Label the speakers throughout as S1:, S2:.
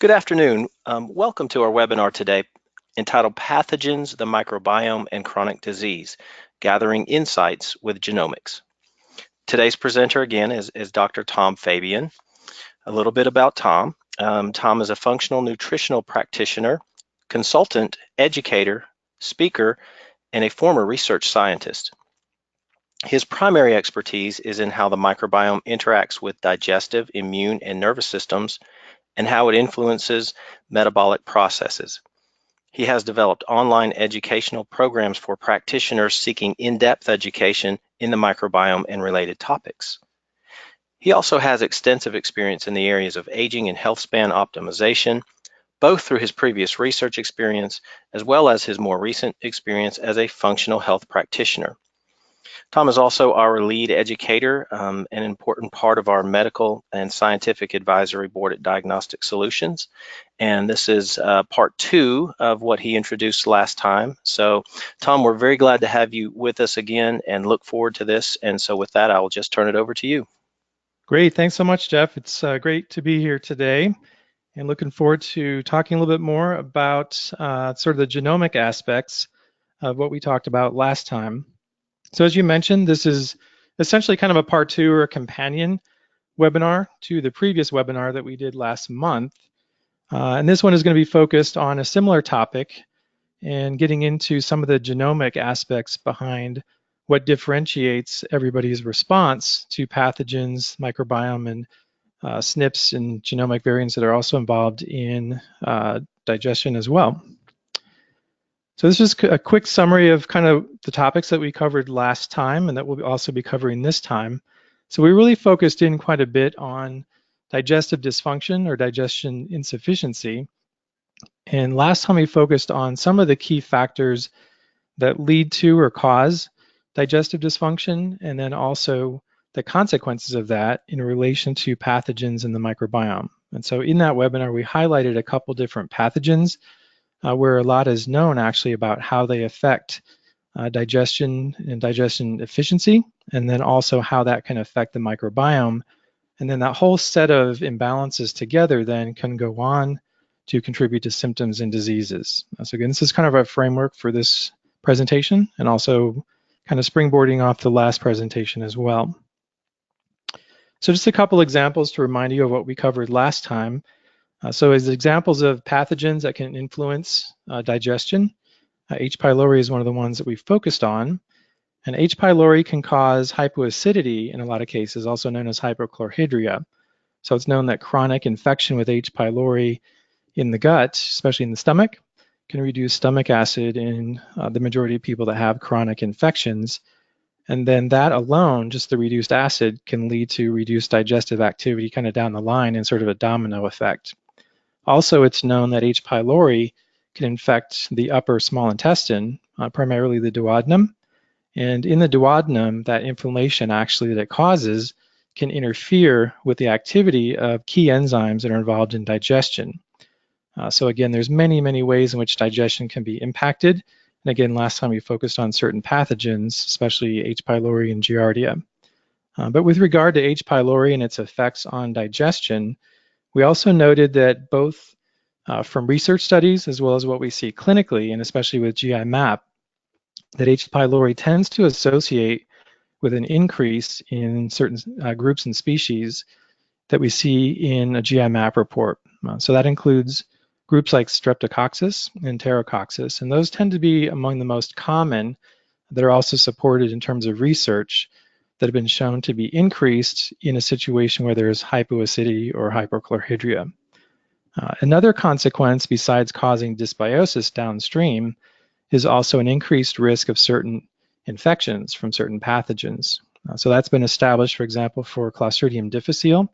S1: Good afternoon. Welcome to our webinar today entitled Pathogens, the Microbiome, and Chronic Disease, Gathering Insights with Genomics. Today's presenter again is Dr. Tom Fabian. A little bit about Tom. Tom is a functional nutritional practitioner, consultant, educator, speaker, and a former research scientist. His primary expertise is in how the microbiome interacts with digestive, immune, and nervous systems, and how it influences metabolic processes. He has developed online educational programs for practitioners seeking in-depth education in the microbiome and related topics. He also has extensive experience in the areas of aging and health span optimization, both through his previous research experience as well as his more recent experience as a functional health practitioner. Tom is also our lead educator, an important part of our medical and scientific advisory board at Diagnostic Solutions. And this is part 2 of what he introduced last time. So Tom, we're very glad to have you with us again and look forward to this. And so with that, I'll just turn it over to you.
S2: Great, thanks so much, Jeff. It's great to be here today and looking forward to talking a little bit more about sort of the genomic aspects of what we talked about last time. So as you mentioned, this is essentially kind of a part 2 or a companion webinar to the previous webinar that we did last month. And this one is going to be focused on a similar topic and getting into some of the genomic aspects behind what differentiates everybody's response to pathogens, microbiome, and SNPs and genomic variants that are also involved in digestion as well. So this is a quick summary of kind of the topics that we covered last time and that we'll also be covering this time. So we really focused in quite a bit on digestive dysfunction or digestion insufficiency. And last time we focused on some of the key factors that lead to or cause digestive dysfunction, and then also the consequences of that in relation to pathogens in the microbiome. And so in that webinar, we highlighted a couple different pathogens where a lot is known actually about how they affect digestion and digestion efficiency, and then also how that can affect the microbiome. And then that whole set of imbalances together then can go on to contribute to symptoms and diseases. So again, this is kind of a framework for this presentation and also kind of springboarding off the last presentation as well. So just a couple examples to remind you of what we covered last time. So as examples of pathogens that can influence digestion, H. pylori is one of the ones that we've focused on. And H. pylori can cause hypoacidity in a lot of cases, also known as hypochlorhydria. So it's known that chronic infection with H. pylori in the gut, especially in the stomach, can reduce stomach acid in the majority of people that have chronic infections. And then that alone, just the reduced acid, can lead to reduced digestive activity kind of down the line in sort of a domino effect. Also, it's known that H. pylori can infect the upper small intestine, primarily the duodenum. And in the duodenum, that inflammation actually that it causes can interfere with the activity of key enzymes that are involved in digestion. So again, there's many, many ways in which digestion can be impacted. And again, last time we focused on certain pathogens, especially H. pylori and Giardia. But with regard to H. pylori and its effects on digestion, we also noted that both from research studies as well as what we see clinically, and especially with GI map, that H. pylori tends to associate with an increase in certain groups and species that we see in a GI map report. So that includes groups like Streptococcus and Enterococcus, and those tend to be among the most common that are also supported in terms of research that have been shown to be increased in a situation where there's hypoacidity or hypochlorhydria. Another consequence besides causing dysbiosis downstream is also an increased risk of certain infections from certain pathogens. So that's been established, for example, for Clostridium difficile.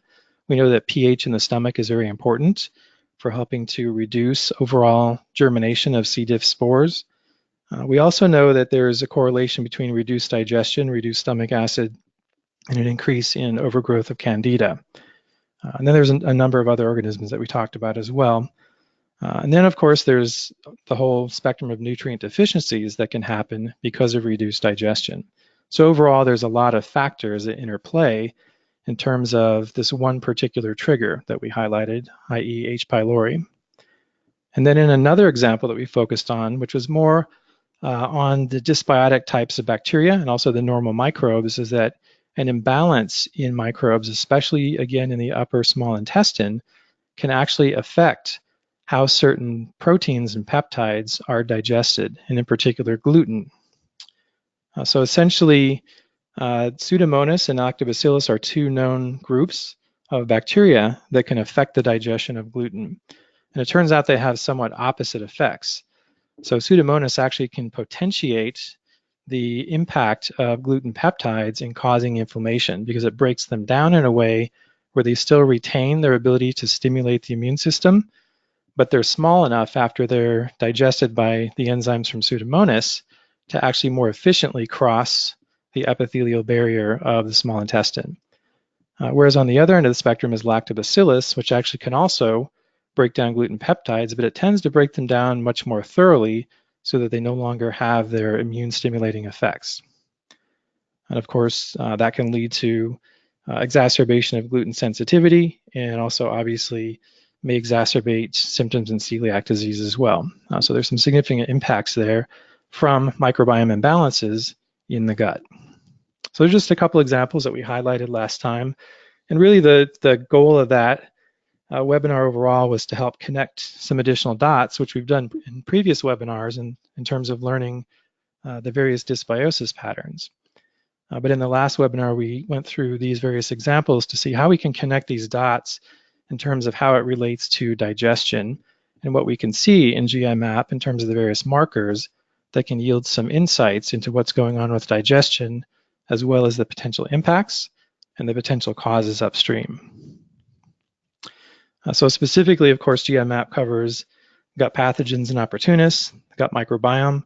S2: We know that pH in the stomach is very important for helping to reduce overall germination of C. diff spores. We also know that there is a correlation between reduced digestion, reduced stomach acid, and an increase in overgrowth of candida. And then there's a number of other organisms that we talked about as well. And then, of course, there's the whole spectrum of nutrient deficiencies that can happen because of reduced digestion. So overall, there's a lot of factors that interplay in terms of this one particular trigger that we highlighted, i.e. H. pylori. And then in another example that we focused on, which was more on the dysbiotic types of bacteria and also the normal microbes, is that an imbalance in microbes, especially again in the upper small intestine, can actually affect how certain proteins and peptides are digested, and in particular gluten. So essentially, Pseudomonas and Lactobacillus are two known groups of bacteria that can affect the digestion of gluten. And it turns out they have somewhat opposite effects. So Pseudomonas actually can potentiate the impact of gluten peptides in causing inflammation because it breaks them down in a way where they still retain their ability to stimulate the immune system, but they're small enough after they're digested by the enzymes from Pseudomonas to actually more efficiently cross the epithelial barrier of the small intestine. Whereas on the other end of the spectrum is Lactobacillus, which actually can also break down gluten peptides, but it tends to break them down much more thoroughly so that they no longer have their immune stimulating effects. And of course, that can lead to exacerbation of gluten sensitivity, and also obviously may exacerbate symptoms in celiac disease as well. So there's some significant impacts there from microbiome imbalances in the gut. So there's just a couple examples that we highlighted last time. And really the goal of that webinar overall was to help connect some additional dots, which we've done in previous webinars in terms of learning the various dysbiosis patterns. But in the last webinar, we went through these various examples to see how we can connect these dots in terms of how it relates to digestion and what we can see in GI-MAP in terms of the various markers that can yield some insights into what's going on with digestion, as well as the potential impacts and the potential causes upstream. So specifically, of course, GI-MAP covers gut pathogens and opportunists, gut microbiome,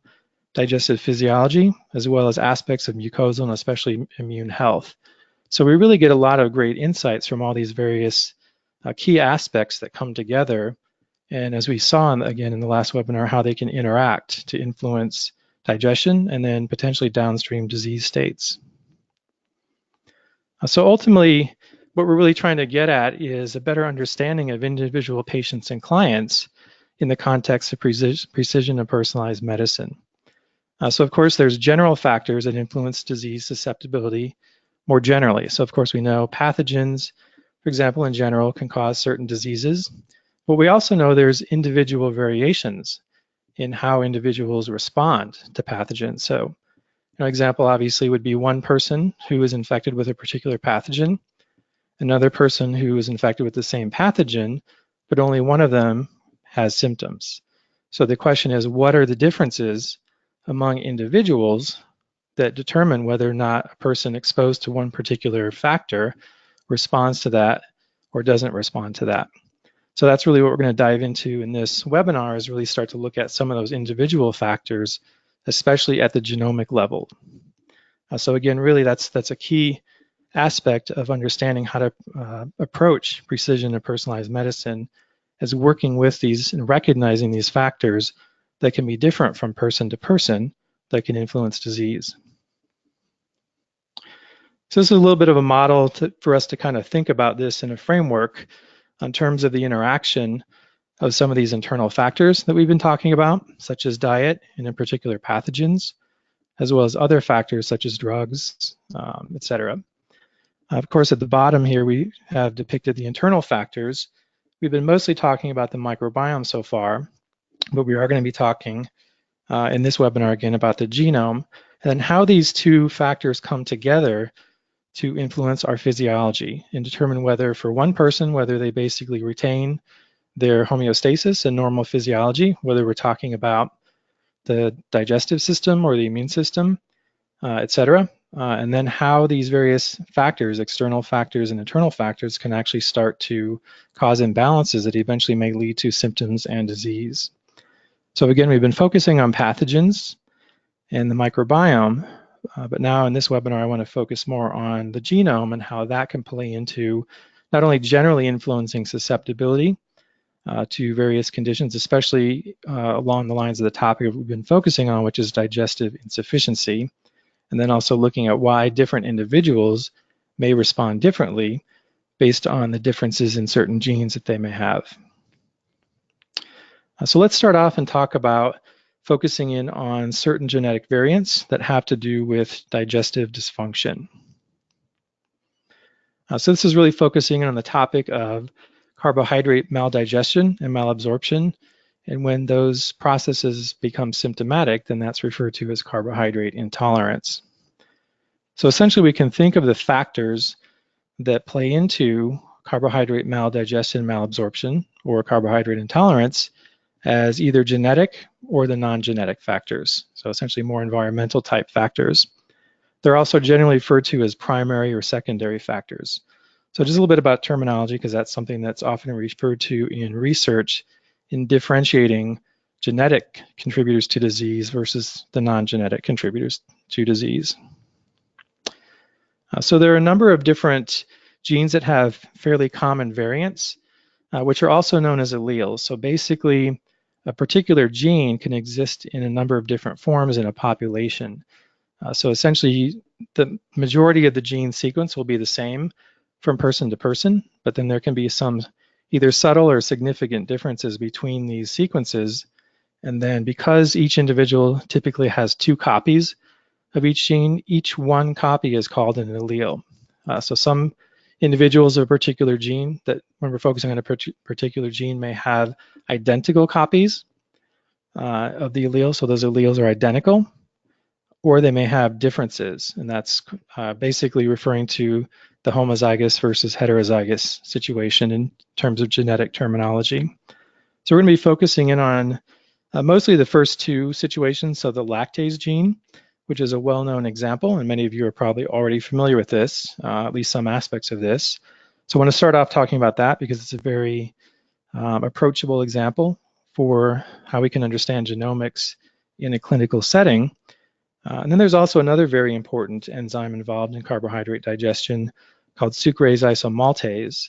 S2: digestive physiology, as well as aspects of mucosal and especially immune health. So we really get a lot of great insights from all these various key aspects that come together. And as we saw, again, in the last webinar, how they can interact to influence digestion and then potentially downstream disease states. So ultimately, what we're really trying to get at is a better understanding of individual patients and clients in the context of precision and personalized medicine. So of course, there's general factors that influence disease susceptibility more generally. So of course, we know pathogens, for example, in general, can cause certain diseases. But we also know there's individual variations in how individuals respond to pathogens. So an example obviously would be one person who is infected with a particular pathogen, another person who is infected with the same pathogen, but only one of them has symptoms. So the question is, what are the differences among individuals that determine whether or not a person exposed to one particular factor responds to that or doesn't respond to that? So that's really what we're going to dive into in this webinar, is really start to look at some of those individual factors, especially at the genomic level. So again, really that's a key aspect of understanding how to approach precision and personalized medicine, as working with these and recognizing these factors that can be different from person to person that can influence disease. So this is a little bit of a model for us to kind of think about this in a framework in terms of the interaction of some of these internal factors that we've been talking about, such as diet and in particular pathogens, as well as other factors such as drugs, et cetera. Of course, at the bottom here, we have depicted the internal factors. We've been mostly talking about the microbiome so far, but we are going to be talking in this webinar again about the genome and how these two factors come together to influence our physiology and determine whether for one person, whether they basically retain their homeostasis and normal physiology, whether we're talking about the digestive system or the immune system, et cetera, and then how these various factors, external factors and internal factors, can actually start to cause imbalances that eventually may lead to symptoms and disease. So again, we've been focusing on pathogens and the microbiome, but now in this webinar, I want to focus more on the genome and how that can play into not only generally influencing susceptibility to various conditions, especially along the lines of the topic we've been focusing on, which is digestive insufficiency, and then also looking at why different individuals may respond differently based on the differences in certain genes that they may have. So let's start off and talk about focusing in on certain genetic variants that have to do with digestive dysfunction. So this is really focusing on the topic of carbohydrate maldigestion and malabsorption. And when those processes become symptomatic, then that's referred to as carbohydrate intolerance. So essentially, we can think of the factors that play into carbohydrate maldigestion, malabsorption, or carbohydrate intolerance as either genetic or the non-genetic factors. So essentially more environmental type factors. They're also generally referred to as primary or secondary factors. So just a little bit about terminology, because that's something that's often referred to in research in differentiating genetic contributors to disease versus the non-genetic contributors to disease. So there are a number of different genes that have fairly common variants, which are also known as alleles. So basically, a particular gene can exist in a number of different forms in a population. So essentially, the majority of the gene sequence will be the same from person to person, but then there can be some either subtle or significant differences between these sequences. And then because each individual typically has 2 copies of each gene, each one copy is called an allele. So some individuals of a particular gene that when we're focusing on a particular gene may have identical copies of the allele, so those alleles are identical, or they may have differences, and that's basically referring to the homozygous versus heterozygous situation in terms of genetic terminology. So we're going to be focusing in on mostly the first 2 situations, so the lactase gene, which is a well-known example, and many of you are probably already familiar with this, at least some aspects of this. So I want to start off talking about that because it's a very approachable example for how we can understand genomics in a clinical setting. And then there's also another very important enzyme involved in carbohydrate digestion called sucrase isomaltase.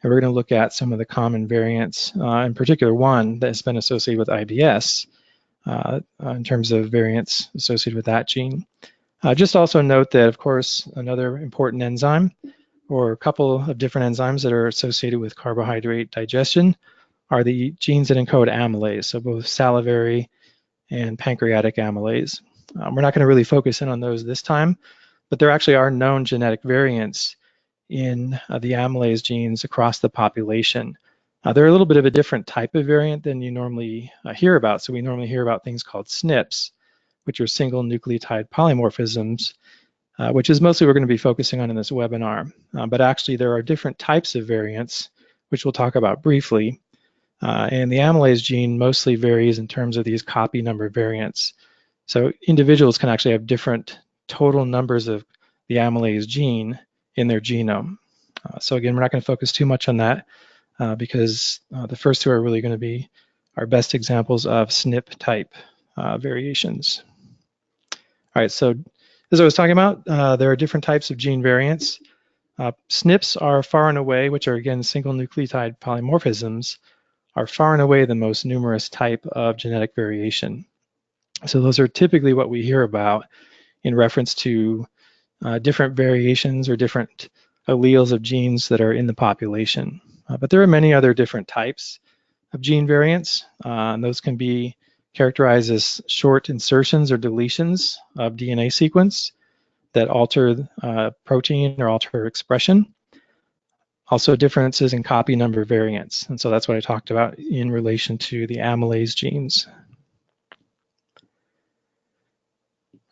S2: And we're going to look at some of the common variants, in particular one that has been associated with IBS in terms of variants associated with that gene. Just also note that, of course, another important enzyme, or a couple of different enzymes that are associated with carbohydrate digestion, are the genes that encode amylase, so both salivary and pancreatic amylase. We're not going to really focus in on those this time, but there actually are known genetic variants in the amylase genes across the population. They're a little bit of a different type of variant than you normally hear about. So we normally hear about things called SNPs, which are single nucleotide polymorphisms, which is mostly what we're going to be focusing on in this webinar. But actually there are different types of variants, which we'll talk about briefly. And the amylase gene mostly varies in terms of these copy number variants. So individuals can actually have different total numbers of the amylase gene in their genome. So again, we're not going to focus too much on that because the first 2 are really going to be our best examples of SNP type variations. All right, so as I was talking about, there are different types of gene variants. SNPs are far and away, which are again single nucleotide polymorphisms, are far and away the most numerous type of genetic variation. So those are typically what we hear about in reference to different variations or different alleles of genes that are in the population. But there are many other different types of gene variants, and those can be characterized as short insertions or deletions of DNA sequence that alter protein or alter expression. Also differences in copy number variants, and so that's what I talked about in relation to the amylase genes.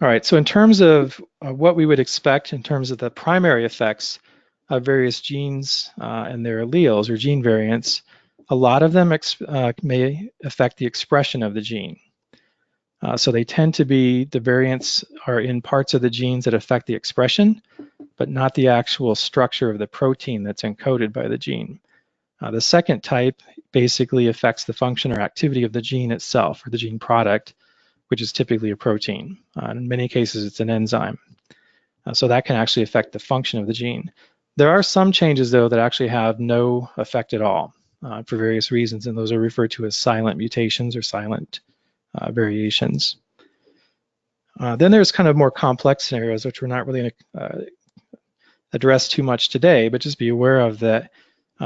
S2: All right, so in terms of what we would expect in terms of the primary effects of various genes and their alleles or gene variants, a lot of them may affect the expression of the gene. So they tend to be, the variants are in parts of the genes that affect the expression, but not the actual structure of the protein that's encoded by the gene. The second type basically affects the function or activity of the gene itself, or the gene product, which is typically a protein. In many cases, it's an enzyme. So that can actually affect the function of the gene. There are some changes, though, that actually have no effect at all for various reasons, and those are referred to as silent mutations or silent variations. Then there's kind of more complex scenarios, which we're not really address too much today, but just be aware of that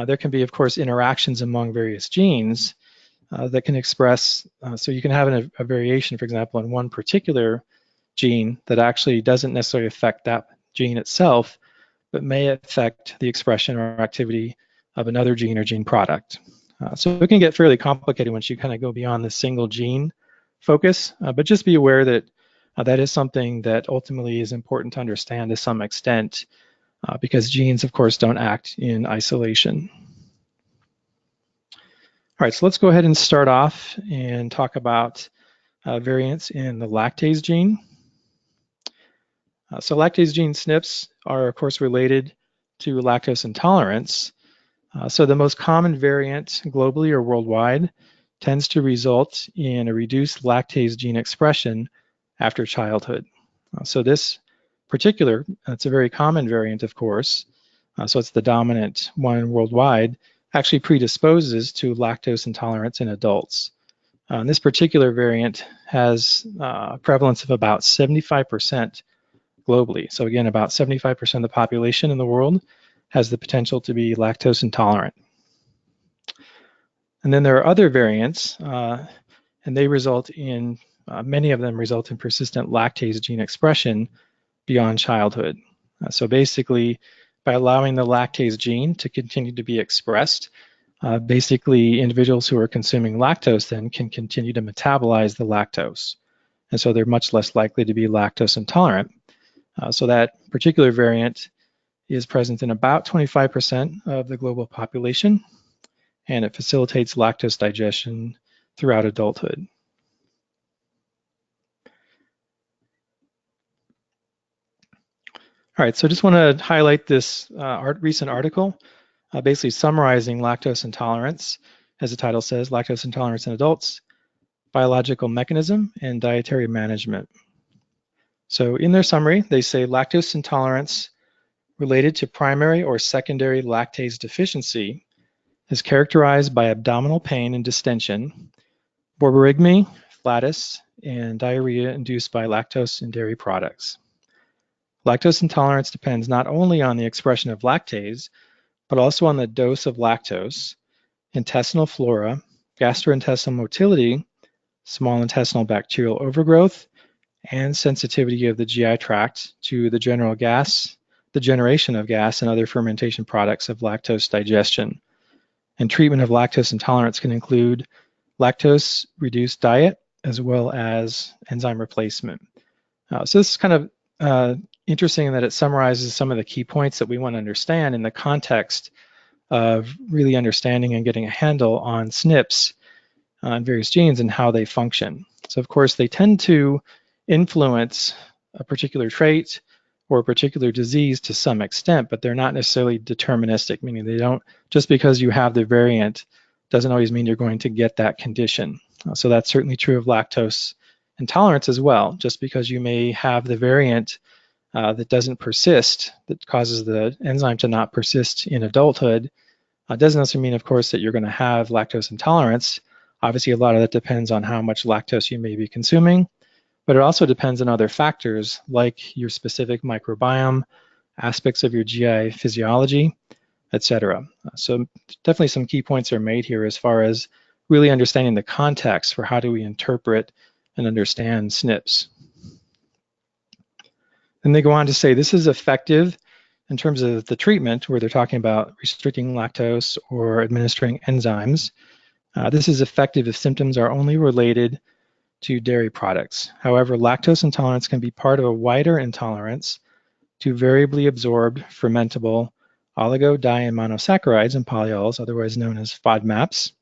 S2: there can be, of course, interactions among various genes that can express, so you can have a variation, for example, in one particular gene that actually doesn't necessarily affect that gene itself, but may affect the expression or activity of another gene or gene product. So it can get fairly complicated once you kind of go beyond the single gene focus, but just be aware that that is something that ultimately is important to understand to some extent, because genes, of course, don't act in isolation. All right, so let's go ahead and start off and talk about variants in the lactase gene. So lactase gene SNPs are, of course, related to lactose intolerance. So the most common variant globally or worldwide tends to result in a reduced lactase gene expression after childhood. So this particular, it's a very common variant, of course, so it's the dominant one worldwide, actually predisposes to lactose intolerance in adults. And this particular variant has a prevalence of about 75% globally. So again, about 75% of the population in the world has the potential to be lactose intolerant. And then there are other variants, and they result in, many of them result in persistent lactase gene expression beyond childhood. So basically, by allowing the lactase gene to continue to be expressed, basically individuals who are consuming lactose then can continue to metabolize the lactose. And so they're much less likely to be lactose intolerant. So that particular variant is present in about 25% of the global population, and it facilitates lactose digestion throughout adulthood. All right, so I just want to highlight this recent article, basically summarizing lactose intolerance, as the title says, lactose intolerance in adults, biological mechanism, and dietary management. So in their summary, they say lactose intolerance related to primary or secondary lactase deficiency is characterized by abdominal pain and distension, borborygmi, flatus, and diarrhea induced by lactose in dairy products. Lactose intolerance depends not only on the expression of lactase, but also on the dose of lactose, intestinal flora, gastrointestinal motility, small intestinal bacterial overgrowth, and sensitivity of the GI tract to the generation of gas and other fermentation products of lactose digestion. And treatment of lactose intolerance can include lactose-reduced diet as well as enzyme replacement. So this is kind of interesting in that it summarizes some of the key points that we want to understand in the context of really understanding and getting a handle on SNPs and various genes and how they function. So of course, they tend to influence a particular trait or a particular disease to some extent, but they're not necessarily deterministic, meaning they don't, just because you have the variant doesn't always mean you're going to get that condition. So that's certainly true of lactose intolerance as well. Just because you may have the variant that doesn't persist, that causes the enzyme to not persist in adulthood, doesn't necessarily mean, of course, that you're going to have lactose intolerance. Obviously, a lot of that depends on how much lactose you may be consuming, but it also depends on other factors like your specific microbiome, aspects of your GI physiology, etc. So definitely some key points are made here as far as really understanding the context for how do we interpret and understand SNPs. And they go on to say this is effective in terms of the treatment where they're talking about restricting lactose or administering enzymes. This is effective if symptoms are only related to dairy products. However, lactose intolerance can be part of a wider intolerance to variably absorbed fermentable oligo-di-monosaccharides and polyols, otherwise known as FODMAPs.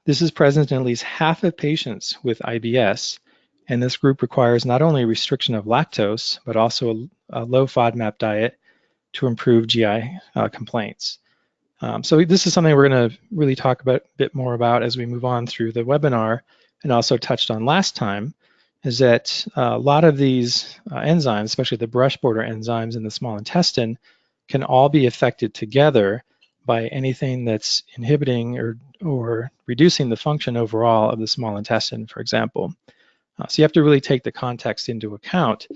S2: This is present in at least half of patients with IBS, and this group requires not only restriction of lactose, but also a low FODMAP diet to improve GI complaints. So this is something we're going to really talk about a bit more about as we move on through the webinar, and also touched on last time, is that a lot of these enzymes, especially the brush border enzymes in the small intestine, can all be affected together by anything that's inhibiting or reducing the function overall of the small intestine, for example. So you have to really take the context into account.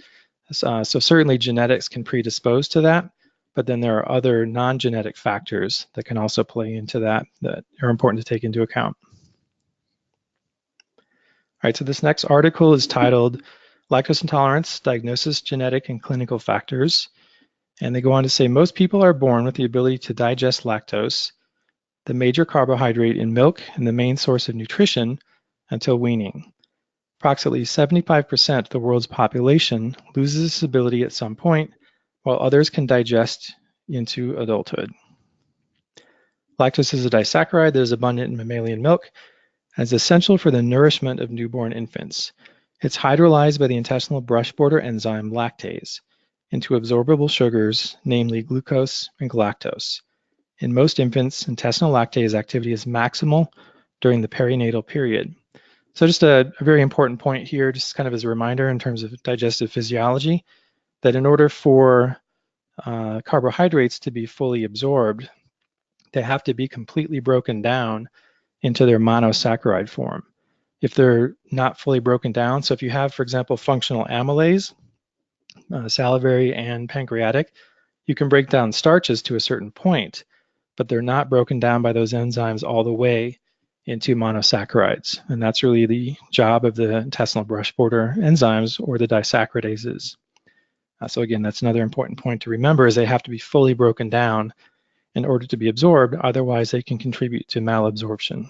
S2: So certainly genetics can predispose to that, but then there are other non-genetic factors that can also play into that are important to take into account. All right, so this next article is titled Lactose Intolerance, Diagnosis, Genetic, and Clinical Factors. And they go on to say most people are born with the ability to digest lactose, the major carbohydrate in milk and the main source of nutrition, until weaning. Approximately 75% of the world's population loses this ability at some point, while others can digest into adulthood. Lactose is a disaccharide that is abundant in mammalian milk and is essential for the nourishment of newborn infants. It's hydrolyzed by the intestinal brush border enzyme lactase into absorbable sugars, namely glucose and galactose. In most infants, intestinal lactase activity is maximal during the perinatal period. So just a very important point here, just kind of as a reminder in terms of digestive physiology, that in order for carbohydrates to be fully absorbed, they have to be completely broken down into their monosaccharide form. If they're not fully broken down, so if you have, for example, functional amylase, salivary and pancreatic, you can break down starches to a certain point, but they're not broken down by those enzymes all the way into monosaccharides. And that's really the job of the intestinal brush border enzymes or the disaccharidases. So again, that's another important point to remember is they have to be fully broken down in order to be absorbed, otherwise they can contribute to malabsorption.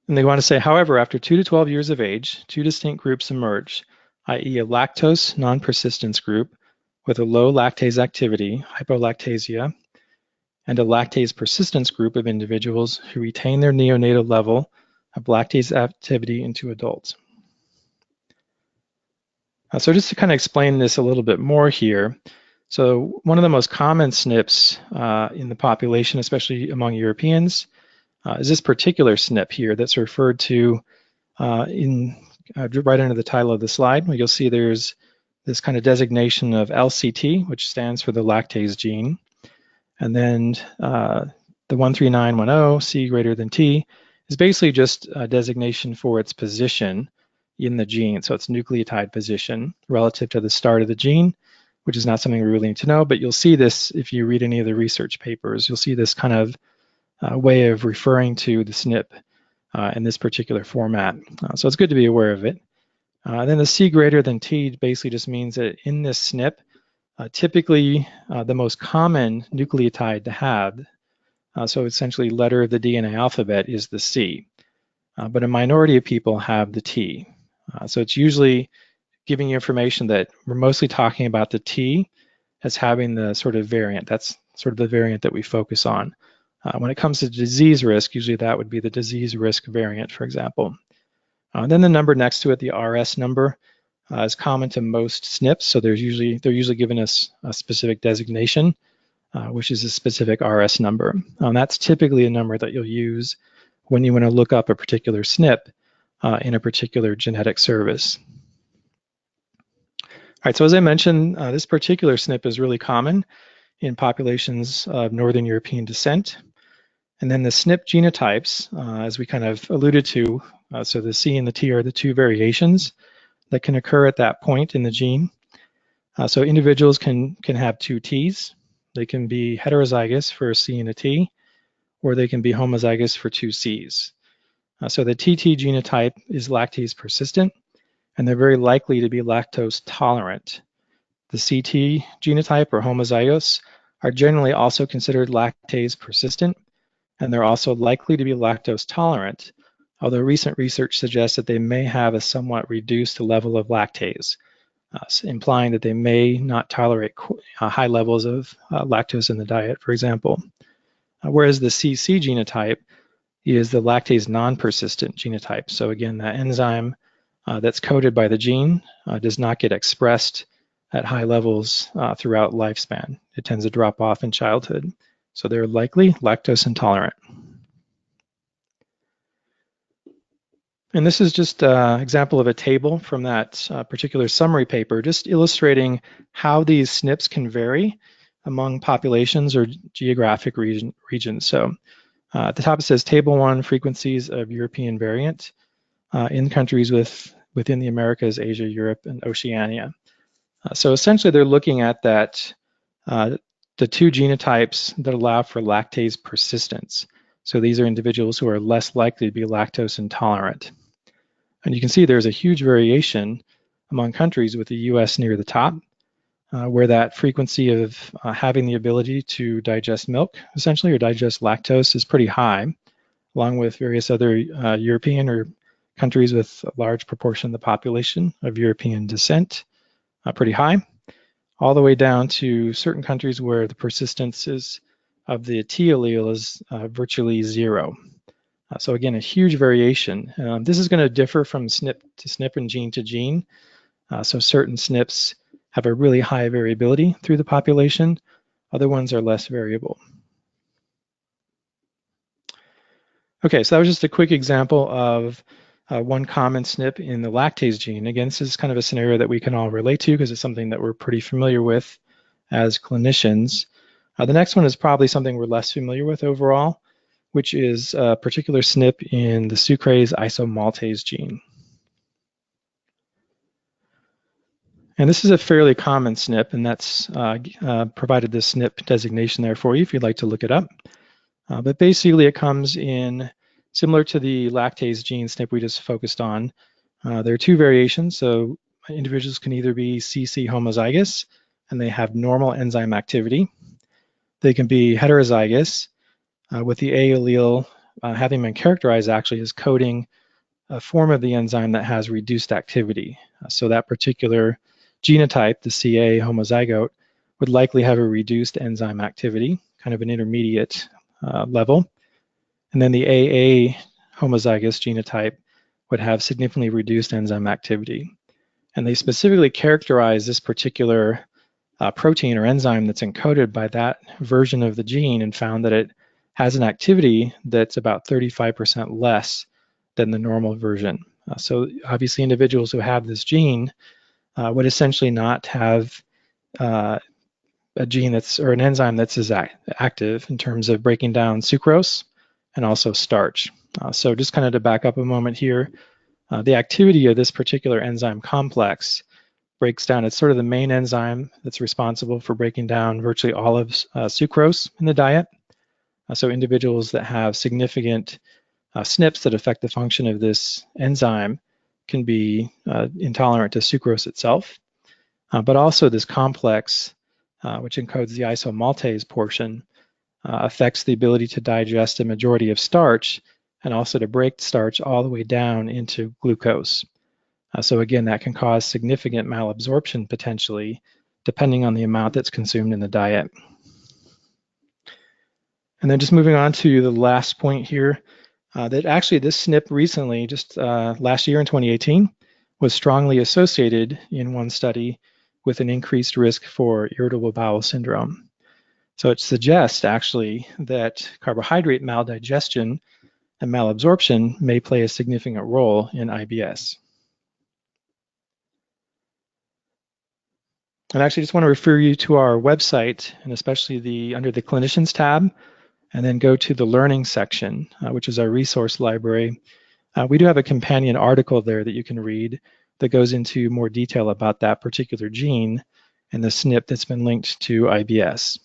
S2: And they want to say, however, after 2 to 12 years of age, two distinct groups emerge, i.e. a lactose non-persistence group with a low lactase activity, hypolactasia, and a lactase persistence group of individuals who retain their neonatal level of lactase activity into adults. So just to kind of explain this a little bit more here, so one of the most common SNPs in the population, especially among Europeans, is this particular SNP here that's referred to right under the title of the slide. You'll see there's this kind of designation of LCT, which stands for the lactase gene. And then the 13910, C greater than T, is basically just a designation for its position in the gene. So its nucleotide position relative to the start of the gene, which is not something we really need to know, but you'll see this if you read any of the research papers. You'll see this kind of way of referring to the SNP in this particular format. So it's good to be aware of it. Then the C greater than T basically just means that in this SNP, typically the most common nucleotide to have, so essentially letter of the DNA alphabet, is the C. But a minority of people have the T. So it's usually giving you information that we're mostly talking about the T as having the sort of variant. That's sort of the variant that we focus on. When it comes to disease risk, usually that would be the disease risk variant, for example. Then the number next to it, the RS number, is common to most SNPs. So they're usually giving us a specific designation, which is a specific RS number. That's typically a number that you'll use when you want to look up a particular SNP in a particular genetic service. All right, so as I mentioned, this particular SNP is really common in populations of Northern European descent. And then the SNP genotypes, as we kind of alluded to, so the C and the T are the two variations that can occur at that point in the gene. So individuals can have two Ts. They can be heterozygous for a C and a T, or they can be homozygous for two Cs. So the TT genotype is lactase persistent, and they're very likely to be lactose tolerant. The CT genotype or homozygous are generally also considered lactase persistent, and they're also likely to be lactose tolerant, although recent research suggests that they may have a somewhat reduced level of lactase, implying that they may not tolerate high levels of lactose in the diet, for example. Whereas the CC genotype is the lactase non-persistent genotype. So again, that enzyme that's coded by the gene does not get expressed at high levels throughout lifespan. It tends to drop off in childhood. So they're likely lactose intolerant. And this is just an example of a table from that particular summary paper, just illustrating how these SNPs can vary among populations or geographic regions. So at the top it says Table 1, frequencies of European variant in countries within the Americas, Asia, Europe, and Oceania. So essentially, they're looking at that the two genotypes that allow for lactase persistence. So these are individuals who are less likely to be lactose intolerant. And you can see there's a huge variation among countries, with the US near the top, where that frequency of having the ability to digest milk, essentially, or digest lactose is pretty high, along with various other European or countries with a large proportion of the population of European descent, pretty high, all the way down to certain countries where the persistence of the T allele is virtually zero. So again, a huge variation. This is going to differ from SNP to SNP and gene to gene. So certain SNPs have a really high variability through the population. Other ones are less variable. Okay, so that was just a quick example of one common SNP in the lactase gene. Again, this is kind of a scenario that we can all relate to because it's something that we're pretty familiar with as clinicians. The next one is probably something we're less familiar with overall, which is a particular SNP in the sucrase isomaltase gene. And this is a fairly common SNP, and that's provided this SNP designation there for you if you'd like to look it up. But basically it comes in similar to the lactase gene SNP we just focused on. There are two variations, so individuals can either be CC homozygous and they have normal enzyme activity. They can be heterozygous with the A allele having been characterized actually as coding a form of the enzyme that has reduced activity. So that particular genotype, the CA homozygote, would likely have a reduced enzyme activity, kind of an intermediate level. And then the AA homozygous genotype would have significantly reduced enzyme activity. And they specifically characterize this particular protein or enzyme that's encoded by that version of the gene and found that it has an activity that's about 35% less than the normal version. So obviously individuals who have this gene would essentially not have a gene that's, or an enzyme that's as active in terms of breaking down sucrose and also starch. So just kind of to back up a moment here, the activity of this particular enzyme complex breaks down, it's sort of the main enzyme that's responsible for breaking down virtually all of sucrose in the diet. So individuals that have significant SNPs that affect the function of this enzyme can be intolerant to sucrose itself, but also this complex, which encodes the isomaltase portion, affects the ability to digest a majority of starch and also to break starch all the way down into glucose. So again, that can cause significant malabsorption potentially, depending on the amount that's consumed in the diet. And then just moving on to the last point here, that actually this SNP recently, just last year in 2018, was strongly associated in one study with an increased risk for irritable bowel syndrome. So it suggests actually that carbohydrate maldigestion and malabsorption may play a significant role in IBS. And actually just want to refer you to our website, and especially under the clinicians tab, and then go to the learning section, which is our resource library. We do have a companion article there that you can read that goes into more detail about that particular gene and the SNP that's been linked to IBS.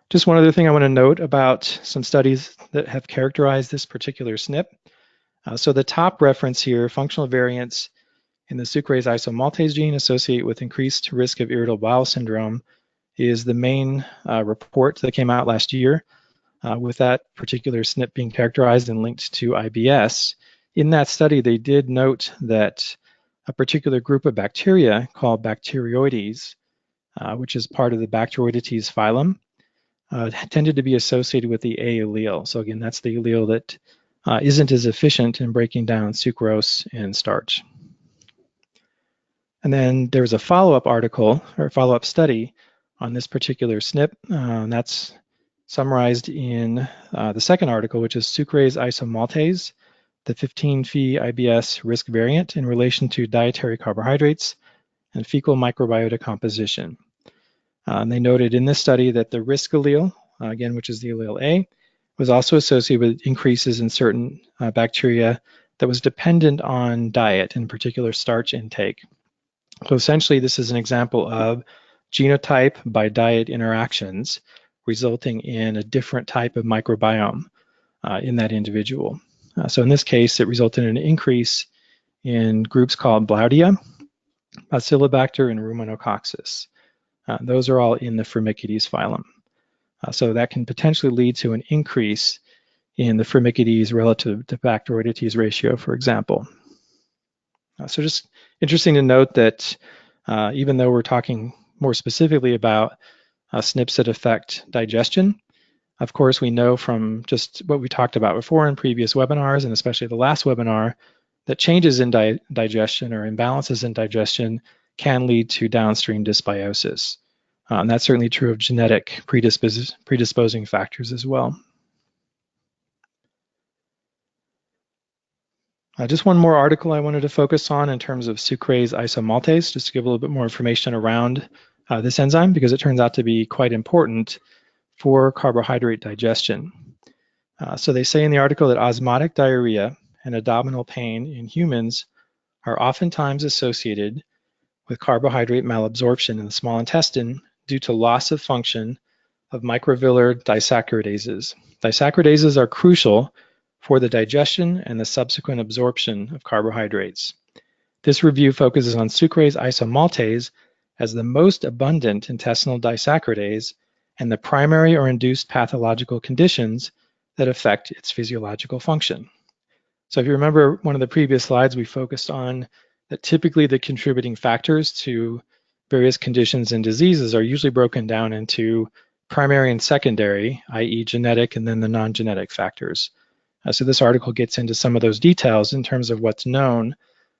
S2: Just one other thing I want to note about some studies that have characterized this particular SNP. So the top reference here, functional variants in the sucrase isomaltase gene associate with increased risk of irritable bowel syndrome, is the main report that came out last year with that particular SNP being characterized and linked to IBS. In that study, they did note that a particular group of bacteria called Bacteroides, which is part of the Bacteroidetes phylum, tended to be associated with the A allele. So again, that's the allele that isn't as efficient in breaking down sucrose and starch. And then there was a follow-up article or follow-up study on this particular SNP. That's summarized in the second article, which is sucrase isomaltase, the 15-phe IBS risk variant in relation to dietary carbohydrates and fecal microbiota composition. And they noted in this study that the risk allele, again, which is the allele A, was also associated with increases in certain bacteria that was dependent on diet, in particular starch intake. So essentially, this is an example of genotype by diet interactions resulting in a different type of microbiome in that individual. So in this case, it resulted in an increase in groups called Bloudia, Bacillobacter, and Ruminococcus. Those are all in the Firmicutes phylum. So that can potentially lead to an increase in the Firmicutes relative to Bacteroidetes ratio, for example. So just interesting to note that even though we're talking more specifically about SNPs that affect digestion, of course, we know from just what we talked about before in previous webinars, and especially the last webinar, that changes in digestion or imbalances in digestion can lead to downstream dysbiosis. And that's certainly true of genetic predisposing factors as well. Just one more article I wanted to focus on in terms of sucrase isomaltase, just to give a little bit more information around this enzyme, because it turns out to be quite important for carbohydrate digestion. So they say in the article that osmotic diarrhea and abdominal pain in humans are oftentimes associated with carbohydrate malabsorption in the small intestine due to loss of function of microvillar disaccharidases. Disaccharidases are crucial for the digestion and the subsequent absorption of carbohydrates. This review focuses on sucrase isomaltase as the most abundant intestinal disaccharidase and the primary or induced pathological conditions that affect its physiological function. So if you remember one of the previous slides, we focused on that typically the contributing factors to various conditions and diseases are usually broken down into primary and secondary, i.e. genetic, and then the non-genetic factors. So this article gets into some of those details in terms of what's known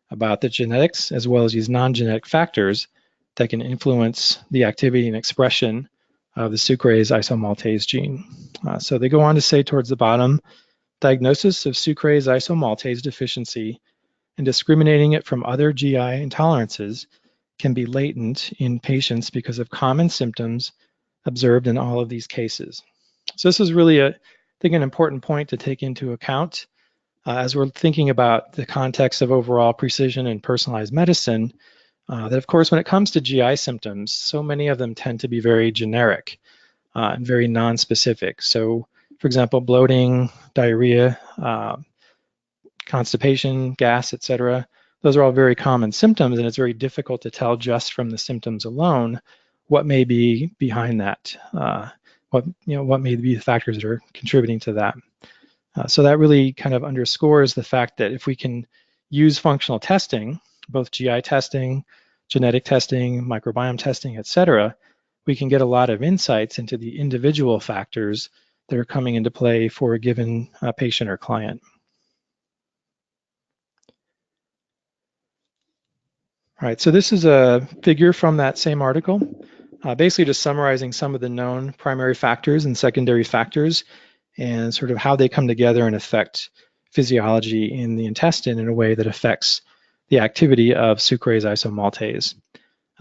S2: about the genetics as well as these non-genetic factors that can influence the activity and expression of the sucrase isomaltase gene. So they go on to say towards the bottom, diagnosis of sucrase isomaltase deficiency and discriminating it from other GI intolerances can be latent in patients because of common symptoms observed in all of these cases. So this is really, I think, an important point to take into account as we're thinking about the context of overall precision and personalized medicine, that of course, when it comes to GI symptoms, so many of them tend to be very generic and very non-specific. So for example, bloating, diarrhea, constipation, gas, etc. Those are all very common symptoms, and it's very difficult to tell just from the symptoms alone what may be behind that, what may be the factors that are contributing to that. So that really kind of underscores the fact that if we can use functional testing, both GI testing, genetic testing, microbiome testing, etc., we can get a lot of insights into the individual factors that are coming into play for a given patient or client. All right, so this is a figure from that same article, basically just summarizing some of the known primary factors and secondary factors and sort of how they come together and affect physiology in the intestine in a way that affects the activity of sucrase isomaltase.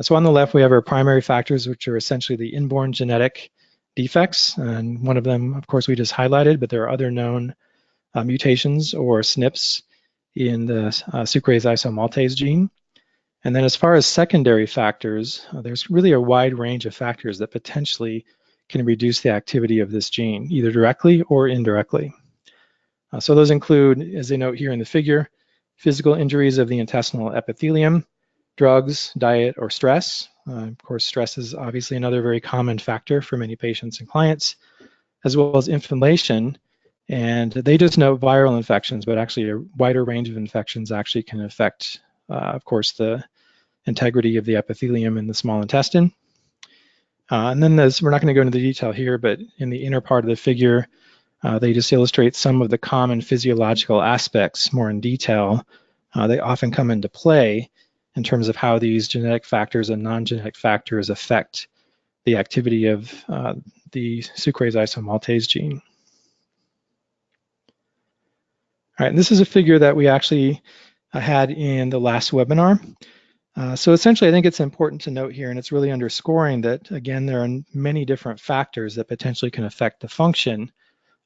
S2: So on the left, we have our primary factors, which are essentially the inborn genetic defects. And one of them, of course, we just highlighted, but there are other known mutations or SNPs in the sucrase isomaltase gene. And then as far as secondary factors, there's really a wide range of factors that potentially can reduce the activity of this gene, either directly or indirectly. So those include, as they note here in the figure, physical injuries of the intestinal epithelium, drugs, diet, or stress. Of course, stress is obviously another very common factor for many patients and clients, as well as inflammation. And they just note viral infections, but actually a wider range of infections actually can affect, of course, the integrity of the epithelium in the small intestine. And then we're not going to go into the detail here, but in the inner part of the figure, they just illustrate some of the common physiological aspects more in detail. They often come into play in terms of how these genetic factors and non-genetic factors affect the activity of the sucrase isomaltase gene. All right, and this is a figure that we actually had in the last webinar. So essentially, I think it's important to note here, and it's really underscoring that, again, there are many different factors that potentially can affect the function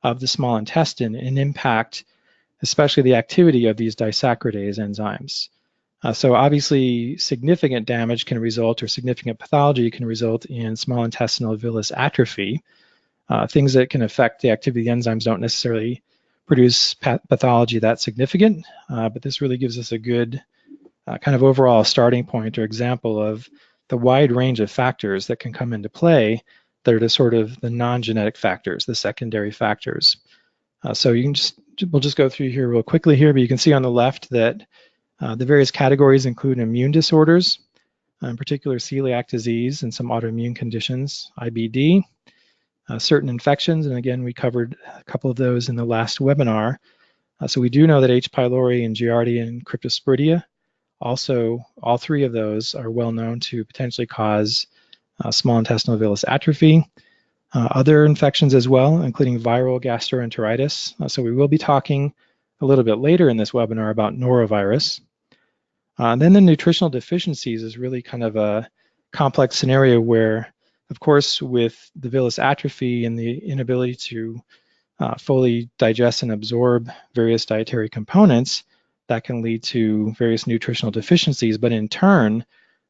S2: of the small intestine and impact especially the activity of these disaccharidase enzymes. So obviously significant damage can result, or significant pathology can result in small intestinal villus atrophy. Things that can affect the activity of the enzymes don't necessarily produce pathology that significant, but this really gives us a good kind of overall starting point or example of the wide range of factors that can come into play that are the sort of the non-genetic factors, the secondary factors. So we'll just go through here real quickly here, but you can see on the left that the various categories include immune disorders, in particular celiac disease and some autoimmune conditions, IBD, certain infections, and again, we covered a couple of those in the last webinar. So we do know that H. pylori and Giardia and Cryptosporidia, also all three of those are well known to potentially cause small intestinal villus atrophy. Other infections as well, including viral gastroenteritis. So we will be talking a little bit later in this webinar about norovirus. Then the nutritional deficiencies is really kind of a complex scenario where, of course, with the villus atrophy and the inability to fully digest and absorb various dietary components, that can lead to various nutritional deficiencies. But in turn,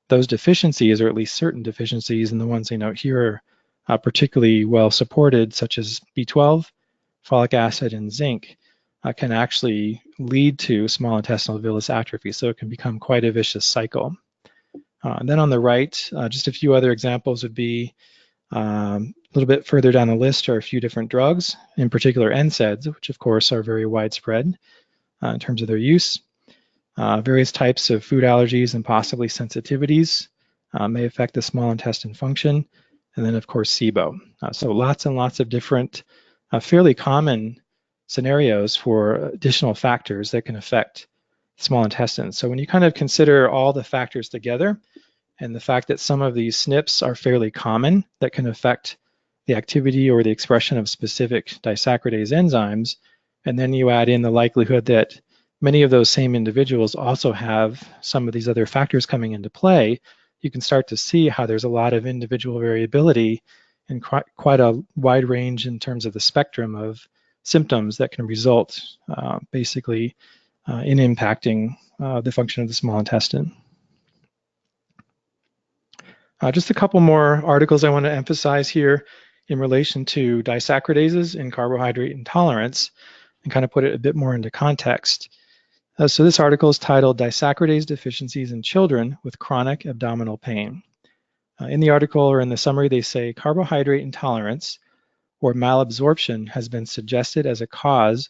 S2: those deficiencies, or at least certain deficiencies, and the ones I note here are particularly well supported, such as B12, folic acid, and zinc, can actually lead to small intestinal villus atrophy. So it can become quite a vicious cycle. And then on the right, just a few other examples would be a little bit further down the list are a few different drugs, in particular NSAIDs, which of course are very widespread in terms of their use. Various types of food allergies and possibly sensitivities may affect the small intestine function. And then of course SIBO. So lots and lots of different fairly common scenarios for additional factors that can affect small intestine. So when you kind of consider all the factors together and the fact that some of these SNPs are fairly common that can affect the activity or the expression of specific disaccharidase enzymes, and then you add in the likelihood that many of those same individuals also have some of these other factors coming into play, you can start to see how there's a lot of individual variability and quite a wide range in terms of the spectrum of symptoms that can result basically in impacting the function of the small intestine. Just a couple more articles I want to emphasize here in relation to disaccharidases and carbohydrate intolerance and kind of put it a bit more into context. So this article is titled Disaccharidase Deficiencies in Children with Chronic Abdominal Pain. In the article or in the summary, they say carbohydrate intolerance or malabsorption has been suggested as a cause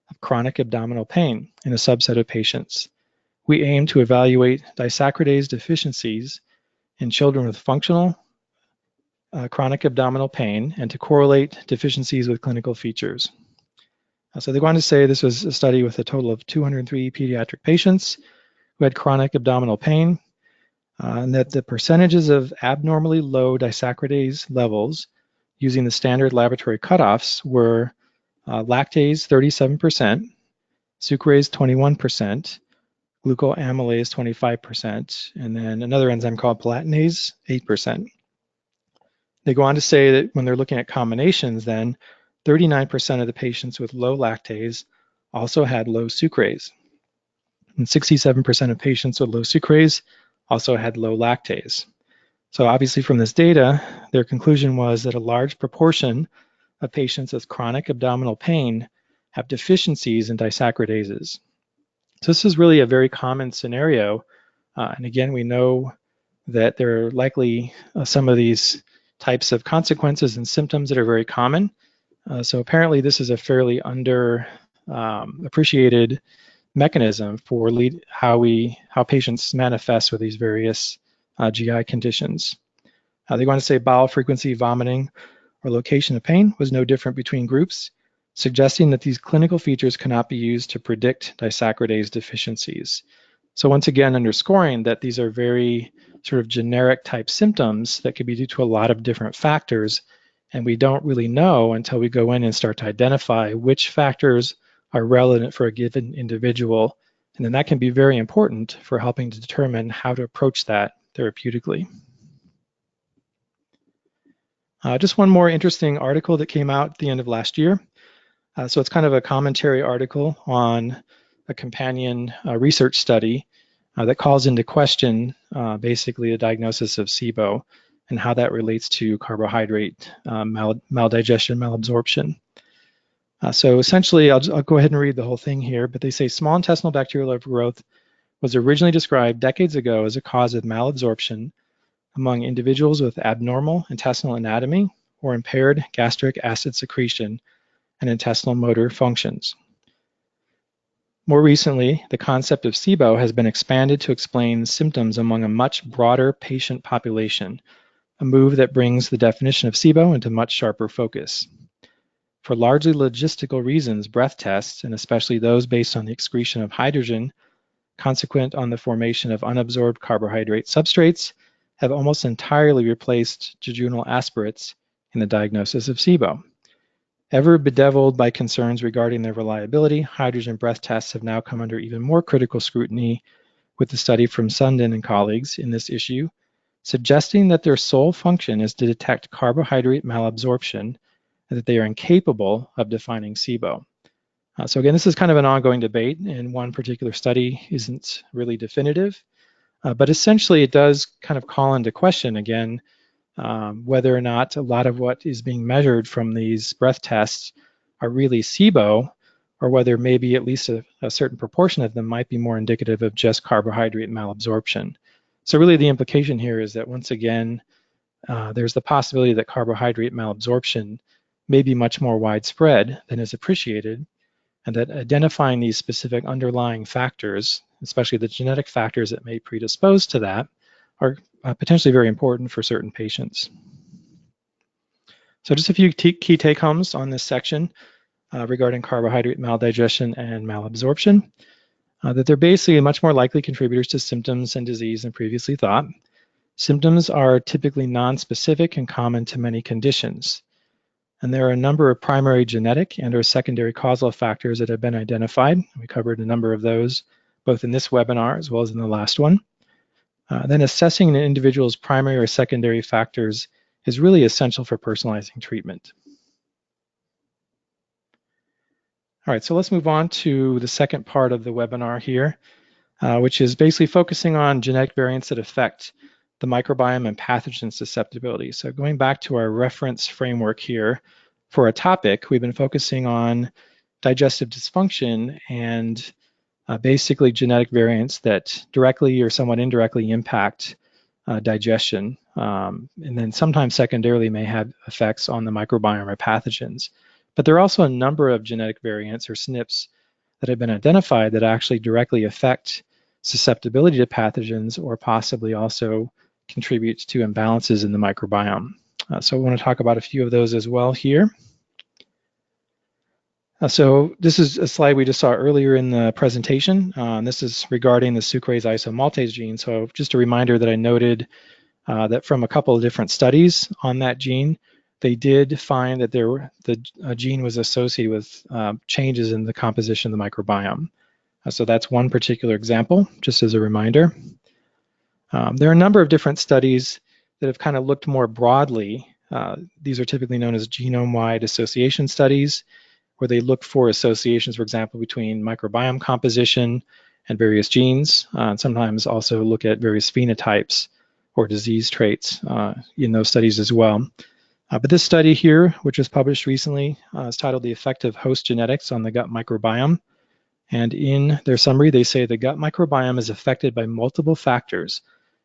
S2: of chronic abdominal pain in a subset of patients. We aim to evaluate disaccharidase deficiencies in children with functional chronic abdominal pain and to correlate deficiencies with clinical features. So they go on to say this was a study with a total of 203 pediatric patients who had chronic abdominal pain, and that the percentages of abnormally low disaccharidase levels using the standard laboratory cutoffs were lactase 37%, sucrase 21%, glucoamylase 25%, and then another enzyme called palatinase 8%. They go on to say that when they're looking at combinations, then 39% of the patients with low lactase also had low sucrase, and 67% of patients with low sucrase also had low lactase. So obviously from this data, their conclusion was that a large proportion of patients with chronic abdominal pain have deficiencies in disaccharadases. So this is really a very common scenario. And again, we know that there are likely some of these types of consequences and symptoms that are very common. So apparently this is a fairly appreciated mechanism for how patients manifest with these various GI conditions. They go on to say bowel frequency, vomiting, or location of pain was no different between groups, suggesting that these clinical features cannot be used to predict disaccharidase deficiencies. So once again, underscoring that these are very sort of generic type symptoms that could be due to a lot of different factors, and we don't really know until we go in and start to identify which factors are relevant for a given individual, and then that can be very important for helping to determine how to approach that therapeutically. Just one more interesting article that came out at the end of last year. So it's kind of a commentary article on a companion research study that calls into question basically the diagnosis of SIBO and how that relates to carbohydrate maldigestion, malabsorption. So essentially, I'll go ahead and read the whole thing here, but they say small intestinal bacterial overgrowth was originally described decades ago as a cause of malabsorption among individuals with abnormal intestinal anatomy or impaired gastric acid secretion and intestinal motor functions. More recently, the concept of SIBO has been expanded to explain symptoms among a much broader patient population, a move that brings the definition of SIBO into much sharper focus. For largely logistical reasons, breath tests, and especially those based on the excretion of hydrogen consequent on the formation of unabsorbed carbohydrate substrates, have almost entirely replaced jejunal aspirates in the diagnosis of SIBO. Ever bedeviled by concerns regarding their reliability, hydrogen breath tests have now come under even more critical scrutiny with the study from Sundin and colleagues in this issue, suggesting that their sole function is to detect carbohydrate malabsorption and that they are incapable of defining SIBO. So again, this is kind of an ongoing debate, and one particular study isn't really definitive, but essentially it does kind of call into question again whether or not a lot of what is being measured from these breath tests are really SIBO, or whether maybe at least a certain proportion of them might be more indicative of just carbohydrate malabsorption. So really the implication here is that once again, there's the possibility that carbohydrate malabsorption may be much more widespread than is appreciated, and that identifying these specific underlying factors, especially the genetic factors that may predispose to that, are potentially very important for certain patients. So just a few key take-homes on this section regarding carbohydrate maldigestion and malabsorption, that they're basically much more likely contributors to symptoms and disease than previously thought. Symptoms are typically non-specific and common to many conditions. And there are a number of primary genetic and or secondary causal factors that have been identified. We covered a number of those, both in this webinar as well as in the last one. Then assessing an individual's primary or secondary factors is really essential for personalizing treatment. All right, so let's move on to the second part of the webinar here, which is basically focusing on genetic variants that affect the microbiome and pathogen susceptibility. So going back to our reference framework here for a topic, we've been focusing on digestive dysfunction and basically genetic variants that directly or somewhat indirectly impact digestion, and then sometimes secondarily may have effects on the microbiome or pathogens. But there are also a number of genetic variants or SNPs that have been identified that actually directly affect susceptibility to pathogens or possibly also contributes to imbalances in the microbiome. So I want to talk about a few of those as well here. So this is a slide we just saw earlier in the presentation. This is regarding the sucrase isomaltase gene. So just a reminder that I noted that from a couple of different studies on that gene, they did find that the gene was associated with changes in the composition of the microbiome. So that's one particular example, just as a reminder. There are a number of different studies that have kind of looked more broadly. These are typically known as genome-wide association studies, where they look for associations, for example, between microbiome composition and various genes, and sometimes also look at various phenotypes or disease traits in those studies as well. But this study here, which was published recently, is titled The Effect of Host Genetics on the Gut Microbiome. And in their summary, they say the gut microbiome is affected by multiple factors,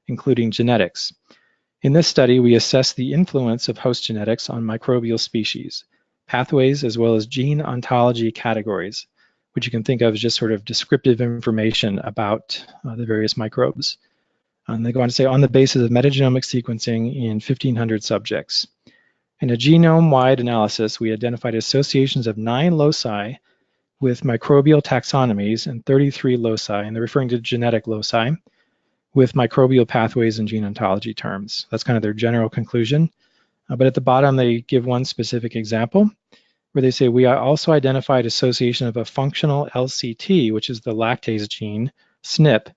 S2: including genetics. In this study, we assess the influence of host genetics on microbial species, pathways, as well as gene ontology categories, which you can think of as just sort of descriptive information about the various microbes. And they go on to say, on the basis of metagenomic sequencing in 1,500 subjects. In a genome-wide analysis, we identified associations of 9 loci with microbial taxonomies and 33 loci, and they're referring to genetic loci, with microbial pathways and gene ontology terms. That's kind of their general conclusion. But at the bottom, they give one specific example where they say, we also identified association of a functional LCT, which is the lactase gene, SNP,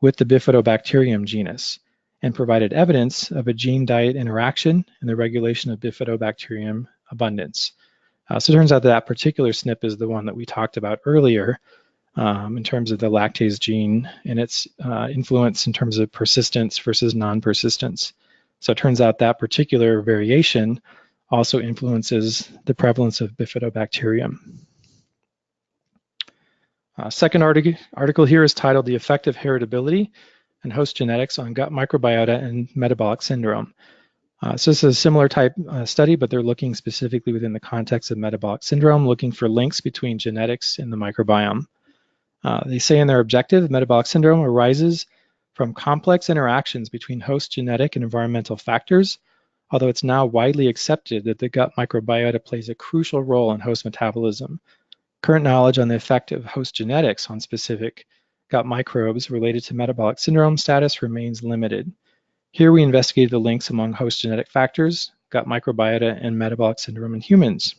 S2: with the Bifidobacterium genus, and provided evidence of a gene-diet interaction and the regulation of Bifidobacterium abundance. So it turns out that particular SNP is the one that we talked about earlier in terms of the lactase gene and its influence in terms of persistence versus non-persistence. So it turns out that particular variation also influences the prevalence of bifidobacterium. Second article here is titled The Effect of Heritability and Host Genetics on Gut Microbiota and Metabolic Syndrome. So this is a similar type study, but they're looking specifically within the context of metabolic syndrome, looking for links between genetics and the microbiome. They say in their objective, metabolic syndrome arises from complex interactions between host genetic and environmental factors, although it's now widely accepted that the gut microbiota plays a crucial role in host metabolism. Current knowledge on the effect of host genetics on specific gut microbes related to metabolic syndrome status remains limited. Here we investigated the links among host genetic factors, gut microbiota, and metabolic syndrome in humans.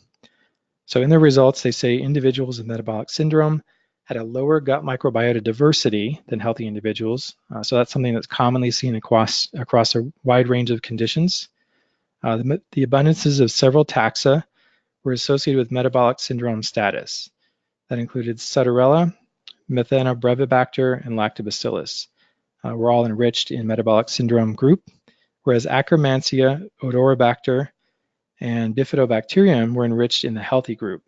S2: So in their results, they say individuals with metabolic syndrome had a lower gut microbiota diversity than healthy individuals. So that's something that's commonly seen across a wide range of conditions. The abundances of several taxa were associated with metabolic syndrome status. That included Sutterella, Methanobrevibacter, and Lactobacillus. Were all enriched in metabolic syndrome group, whereas Akkermansia, Odorobacter, and Bifidobacterium were enriched in the healthy group.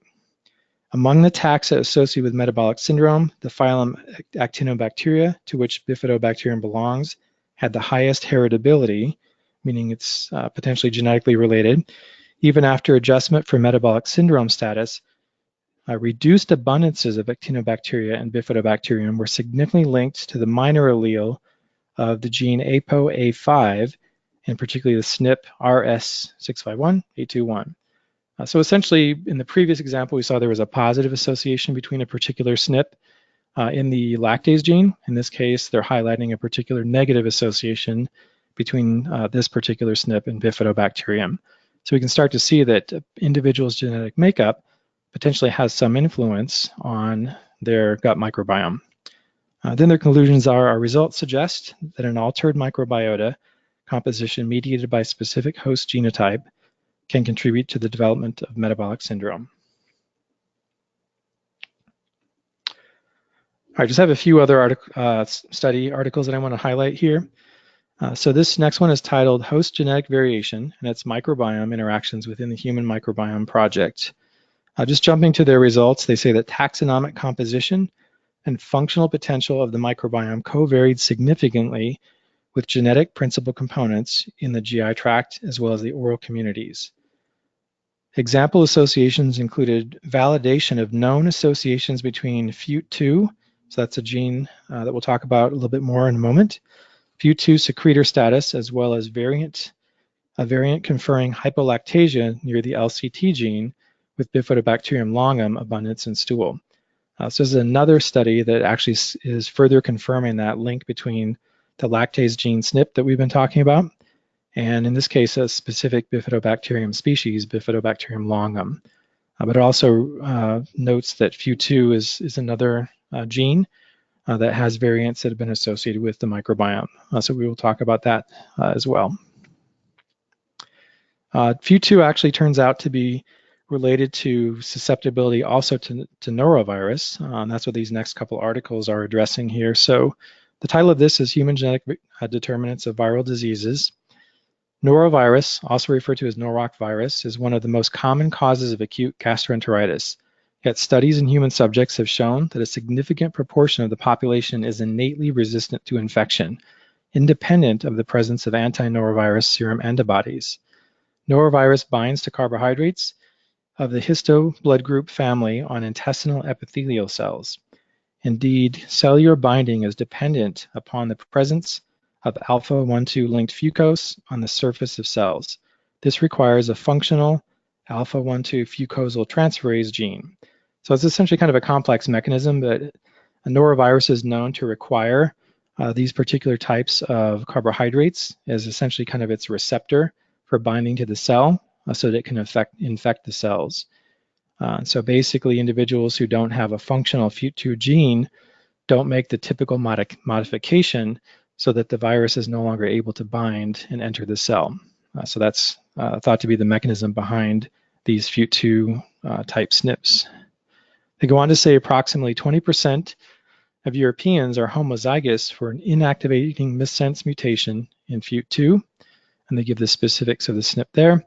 S2: Among the taxa associated with metabolic syndrome, the phylum Actinobacteria, to which Bifidobacterium belongs, had the highest heritability, meaning it's potentially genetically related. Even after adjustment for metabolic syndrome status, reduced abundances of Actinobacteria and Bifidobacterium were significantly linked to the minor allele of the gene ApoA5, and particularly the SNP RS651-821. So essentially, in the previous example, we saw there was a positive association between a particular SNP in the lactase gene. In this case, they're highlighting a particular negative association between this particular SNP and Bifidobacterium. So we can start to see that individuals' genetic makeup potentially has some influence on their gut microbiome. Then their conclusions are, our results suggest that an altered microbiota composition mediated by specific host genotype can contribute to the development of metabolic syndrome. I just have a few other study articles that I want to highlight here. So this next one is titled Host Genetic Variation and its Microbiome Interactions within the Human Microbiome Project. Just jumping to their results, they say that taxonomic composition and functional potential of the microbiome co-varied significantly with genetic principal components in the GI tract as well as the oral communities. Example associations included validation of known associations between FUT2, so that's a gene that we'll talk about a little bit more in a moment, FUT2 secretor status, as well as a variant conferring hypolactasia near the LCT gene with Bifidobacterium longum abundance in stool. So this is another study that actually is further confirming that link between the lactase gene SNP that we've been talking about, and in this case, a specific Bifidobacterium species, Bifidobacterium longum. But it also notes that FUT2 is another gene that has variants that have been associated with the microbiome. So we will talk about that as well. FUT2 actually turns out to be related to susceptibility also to norovirus. That's what these next couple articles are addressing here. So the title of this is Human Genetic Determinants of Viral Diseases. Norovirus, also referred to as norovirus virus, is one of the most common causes of acute gastroenteritis. Yet studies in human subjects have shown that a significant proportion of the population is innately resistant to infection, independent of the presence of anti-norovirus serum antibodies. Norovirus binds to carbohydrates of the histo blood group family on intestinal epithelial cells. Indeed, cellular binding is dependent upon the presence of alpha-1,2 linked fucose on the surface of cells. This requires a functional alpha-1,2 fucosal transferase gene. So it's essentially kind of a complex mechanism, but a norovirus is known to require these particular types of carbohydrates as essentially kind of its receptor for binding to the cell so that it can infect the cells. So basically, individuals who don't have a functional FUT2 gene don't make the typical modification so that the virus is no longer able to bind and enter the cell. So that's thought to be the mechanism behind these FUT2 type SNPs. They go on to say approximately 20% of Europeans are homozygous for an inactivating missense mutation in FUT2, and they give the specifics of the SNP there,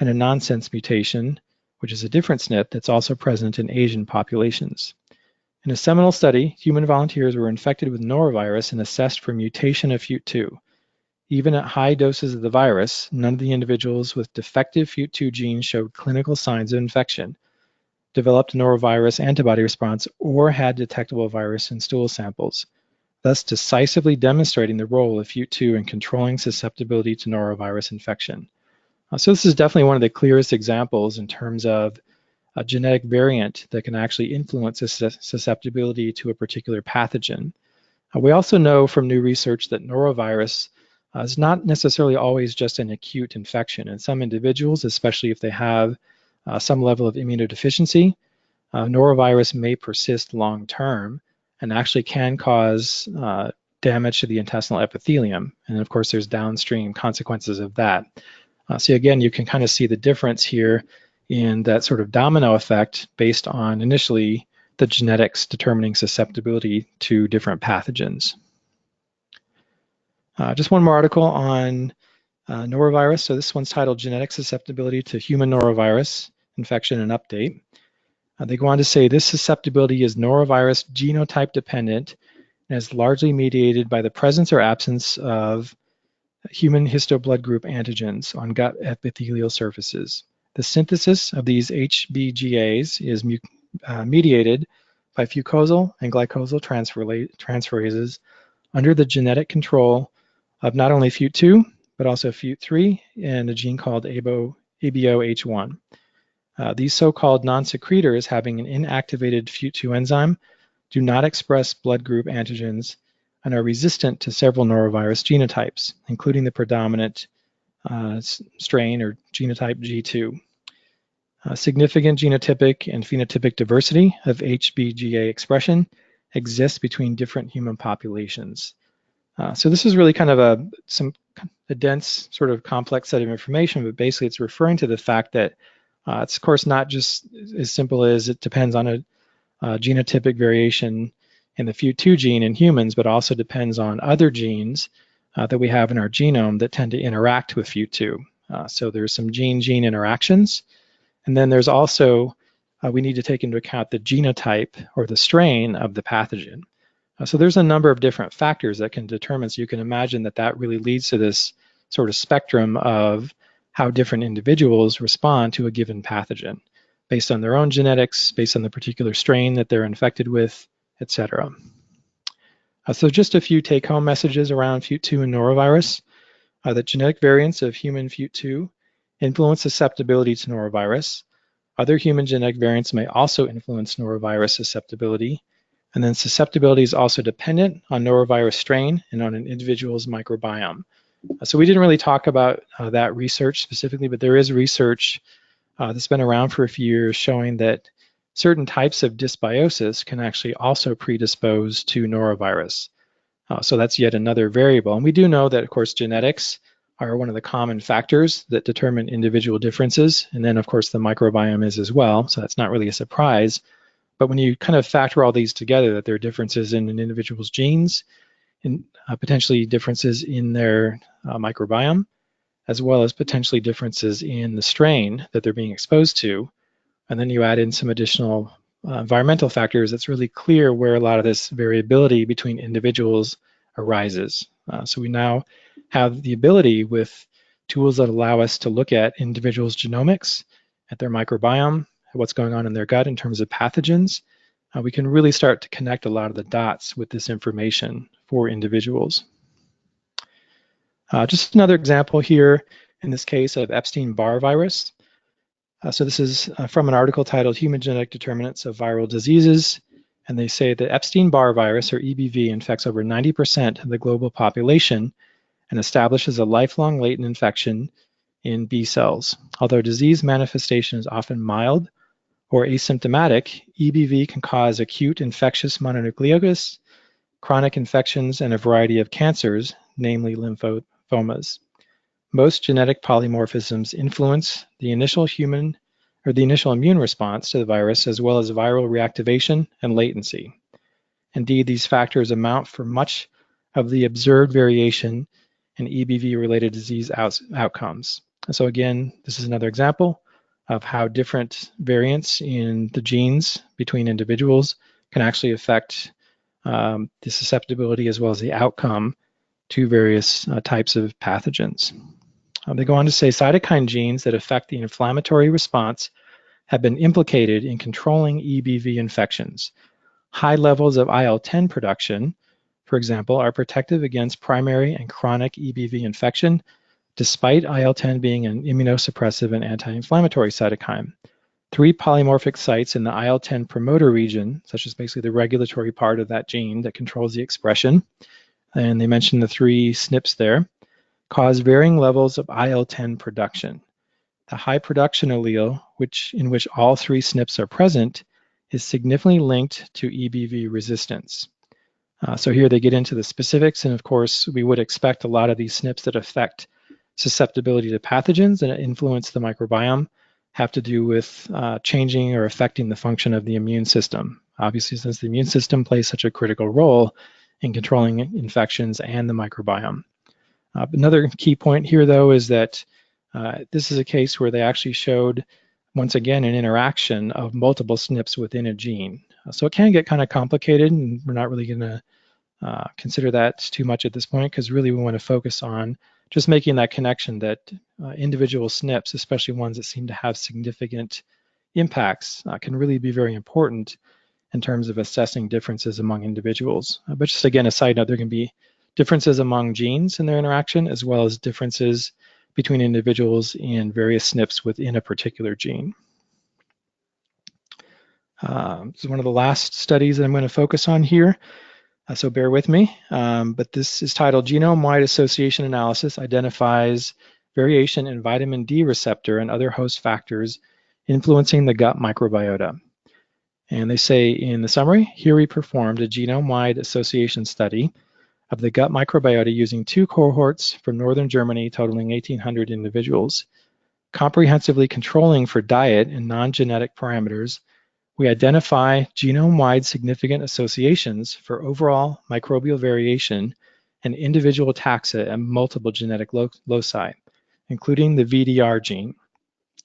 S2: and a nonsense mutation, which is a different SNP that's also present in Asian populations. In a seminal study, human volunteers were infected with norovirus and assessed for mutation of FUT2. Even at high doses of the virus, none of the individuals with defective FUT2 genes showed clinical signs of infection, developed a norovirus antibody response, or had detectable virus in stool samples, thus decisively demonstrating the role of FUT2 in controlling susceptibility to norovirus infection. So this is definitely one of the clearest examples in terms of a genetic variant that can actually influence susceptibility to a particular pathogen. We also know from new research that norovirus is not necessarily always just an acute infection. In some individuals, especially if they have some level of immunodeficiency, norovirus may persist long-term and actually can cause damage to the intestinal epithelium. And of course, there's downstream consequences of that. So again, you can kind of see the difference here in that sort of domino effect based on initially the genetics determining susceptibility to different pathogens. Just one more article on norovirus. So this one's titled Genetic Susceptibility to Human Norovirus Infection and Update. They go on to say this susceptibility is norovirus genotype dependent and is largely mediated by the presence or absence of human histoblood group antigens on gut epithelial surfaces. The synthesis of these HBGAs is mediated by fucosal and glycosal transferases under the genetic control of not only FUT2, but also FUT3 and a gene called ABOH1. These so-called non-secretors having an inactivated FUT2 enzyme do not express blood group antigens and are resistant to several norovirus genotypes, including the predominant strain or genotype G2. Significant genotypic and phenotypic diversity of HBGA expression exists between different human populations. So this is really kind of a dense sort of complex set of information, but basically it's referring to the fact that it's of course not just as simple as it depends on a genotypic variation in the FUT2 gene in humans, but also depends on other genes that we have in our genome that tend to interact with FUT2. So there's some gene-gene interactions. And then there's also, we need to take into account the genotype or the strain of the pathogen. So there's a number of different factors that can determine, so you can imagine that that really leads to this sort of spectrum of how different individuals respond to a given pathogen based on their own genetics, based on the particular strain that they're infected with, etc. So just a few take-home messages around FUT2 and norovirus. That genetic variants of human FUT2 influence susceptibility to norovirus. Other human genetic variants may also influence norovirus susceptibility. And then susceptibility is also dependent on norovirus strain and on an individual's microbiome. So we didn't really talk about that research specifically, but there is research that's been around for a few years showing that certain types of dysbiosis can actually also predispose to norovirus. So that's yet another variable. And we do know that, of course, genetics are one of the common factors that determine individual differences. And then, of course, the microbiome is as well. So that's not really a surprise. But when you kind of factor all these together, that there are differences in an individual's genes, and potentially differences in their microbiome, as well as potentially differences in the strain that they're being exposed to. And then you add in some additional environmental factors, it's really clear where a lot of this variability between individuals arises. So we now have the ability with tools that allow us to look at individuals' genomics, at their microbiome, what's going on in their gut in terms of pathogens. We can really start to connect a lot of the dots with this information for individuals. Just another example here, in this case of Epstein-Barr virus. So this is from an article titled Human Genetic Determinants of Viral Diseases. And they say that Epstein-Barr virus, or EBV, infects over 90% of the global population and establishes a lifelong latent infection in B cells. Although disease manifestation is often mild or asymptomatic, EBV can cause acute infectious mononucleosis, chronic infections, and a variety of cancers, namely lymphomas. Most genetic polymorphisms influence the initial human or the initial immune response to the virus, as well as viral reactivation and latency. Indeed, these factors amount for much of the observed variation in EBV-related disease outcomes. So again, this is another example of how different variants in the genes between individuals can actually affect the susceptibility as well as the outcome to various types of pathogens. They go on to say cytokine genes that affect the inflammatory response have been implicated in controlling EBV infections. High levels of IL-10 production, for example, are protective against primary and chronic EBV infection, despite IL-10 being an immunosuppressive and anti-inflammatory cytokine. 3 polymorphic sites in the IL-10 promoter region, such as basically the regulatory part of that gene that controls the expression, and they mentioned the 3 SNPs there, cause varying levels of IL-10 production. The high production allele, in which all 3 SNPs are present, is significantly linked to EBV resistance. So here they get into the specifics, and of course we would expect a lot of these SNPs that affect susceptibility to pathogens and influence the microbiome have to do with changing or affecting the function of the immune system. Obviously, since the immune system plays such a critical role in controlling infections and the microbiome. Another key point here, though, is that this is a case where they actually showed, once again, an interaction of multiple SNPs within a gene. So it can get kind of complicated, and we're not really going to consider that too much at this point, because really we want to focus on just making that connection that individual SNPs, especially ones that seem to have significant impacts, can really be very important in terms of assessing differences among individuals. But just again, a side note, there can be differences among genes in their interaction, as well as differences between individuals in various SNPs within a particular gene. This is one of the last studies that I'm going to focus on here, so bear with me. But this is titled Genome-Wide Association Analysis Identifies Variation in Vitamin D Receptor and Other Host Factors Influencing the Gut Microbiota. And they say in the summary, here we performed a genome-wide association study of the gut microbiota using 2 cohorts from northern Germany totaling 1,800 individuals. Comprehensively controlling for diet and non-genetic parameters, we identify genome-wide significant associations for overall microbial variation and individual taxa and multiple genetic loci, including the VDR gene,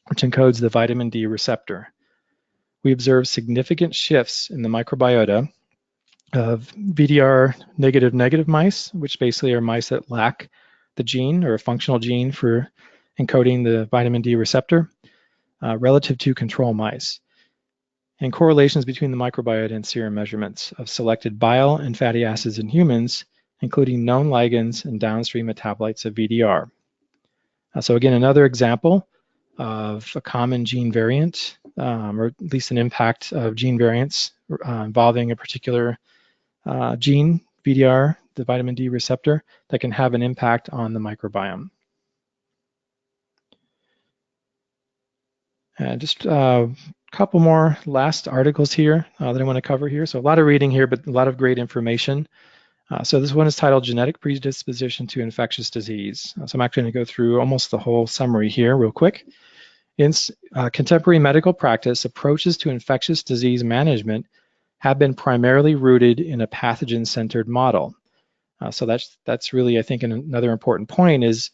S2: which encodes the vitamin D receptor. We observe significant shifts in the microbiota of VDR negative mice, which basically are mice that lack the gene or a functional gene for encoding the vitamin D receptor, relative to control mice, and correlations between the microbiota and serum measurements of selected bile and fatty acids in humans, including known ligands and downstream metabolites of VDR. So again, another example of a common gene variant, or at least an impact of gene variants involving a particular gene, VDR, the vitamin D receptor, that can have an impact on the microbiome. And just a couple more last articles here that I want to cover here. So a lot of reading here, but a lot of great information. So this one is titled Genetic Predisposition to Infectious Disease. So I'm actually going to go through almost the whole summary here real quick. In contemporary medical practice, approaches to infectious disease management have been primarily rooted in a pathogen-centered model. So that's really, I think, another important point is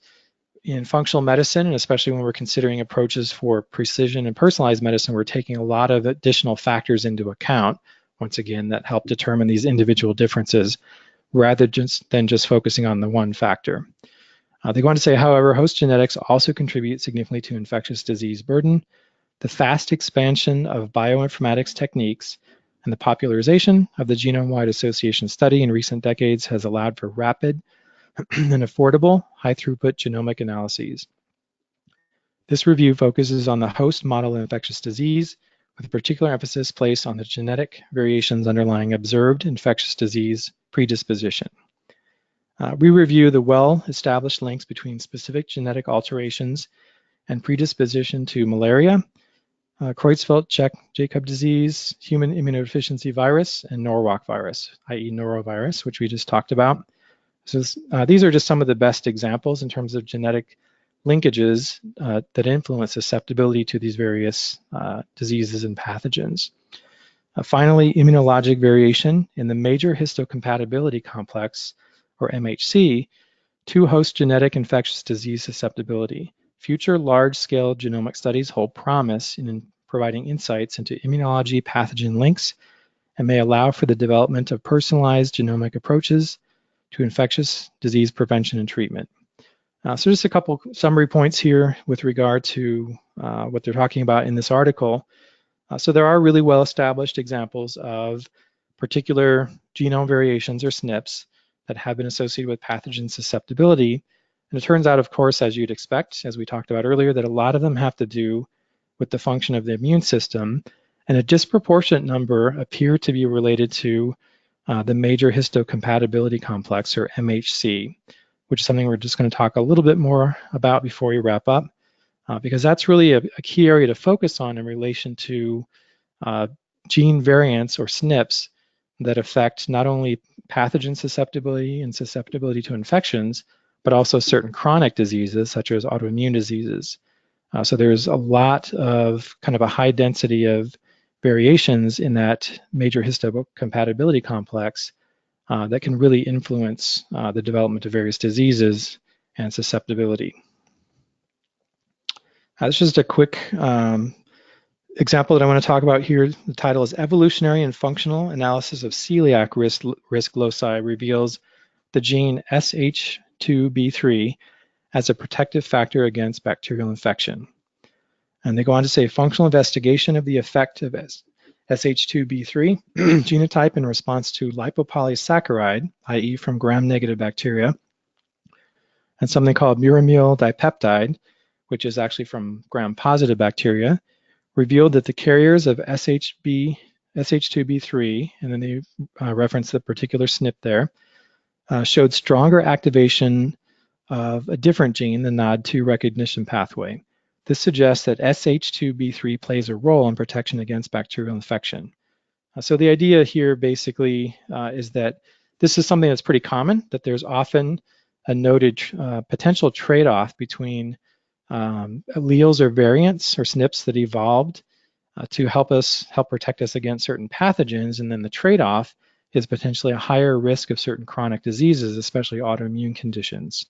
S2: in functional medicine, and especially when we're considering approaches for precision and personalized medicine, we're taking a lot of additional factors into account, once again, that help determine these individual differences rather than just focusing on the one factor. They go on to say, however, host genetics also contribute significantly to infectious disease burden. The fast expansion of bioinformatics techniques and the popularization of the genome-wide association study in recent decades has allowed for rapid and affordable high-throughput genomic analyses. This review focuses on the host model of infectious disease, with particular emphasis placed on the genetic variations underlying observed infectious disease predisposition. We review the well-established links between specific genetic alterations and predisposition to malaria, Creutzfeldt-Jakob disease, human immunodeficiency virus, and Norwalk virus, i.e. norovirus, which we just talked about. So these are just some of the best examples in terms of genetic linkages that influence susceptibility to these various diseases and pathogens. Finally, immunologic variation in the major histocompatibility complex, or MHC, to host genetic infectious disease susceptibility. Future large-scale genomic studies hold promise in providing insights into immunology pathogen links and may allow for the development of personalized genomic approaches to infectious disease prevention and treatment. So just a couple summary points here with regard to what they're talking about in this article. So there are really well-established examples of particular genome variations, or SNPs, that have been associated with pathogen susceptibility. And it turns out, of course, as you'd expect, as we talked about earlier, that a lot of them have to do with the function of the immune system, and a disproportionate number appear to be related to the major histocompatibility complex, or MHC, which is something we're just going to talk a little bit more about before we wrap up, because that's really a key area to focus on in relation to gene variants, or SNPs, that affect not only pathogen susceptibility and susceptibility to infections, but also certain chronic diseases such as autoimmune diseases. So there's a lot of kind of a high density of variations in that major histocompatibility complex that can really influence the development of various diseases and susceptibility. This is just a quick example that I want to talk about here. The title is Evolutionary and Functional Analysis of Celiac Risk Loci Reveals the Gene SH2B3 as a protective factor against bacterial infection. And they go on to say functional investigation of the effect of SH2B3 genotype in response to lipopolysaccharide, i.e. from gram-negative bacteria, and something called muramyl dipeptide, which is actually from gram-positive bacteria, revealed that the carriers of SH2B3, and then they reference the particular SNP there, showed stronger activation of a different gene, the NOD2 recognition pathway. This suggests that SH2B3 plays a role in protection against bacterial infection. So the idea here basically is that this is something that's pretty common, that there's often a noted potential trade-off between alleles or variants or SNPs that evolved to help protect us against certain pathogens, and then the trade-off is potentially a higher risk of certain chronic diseases, especially autoimmune conditions.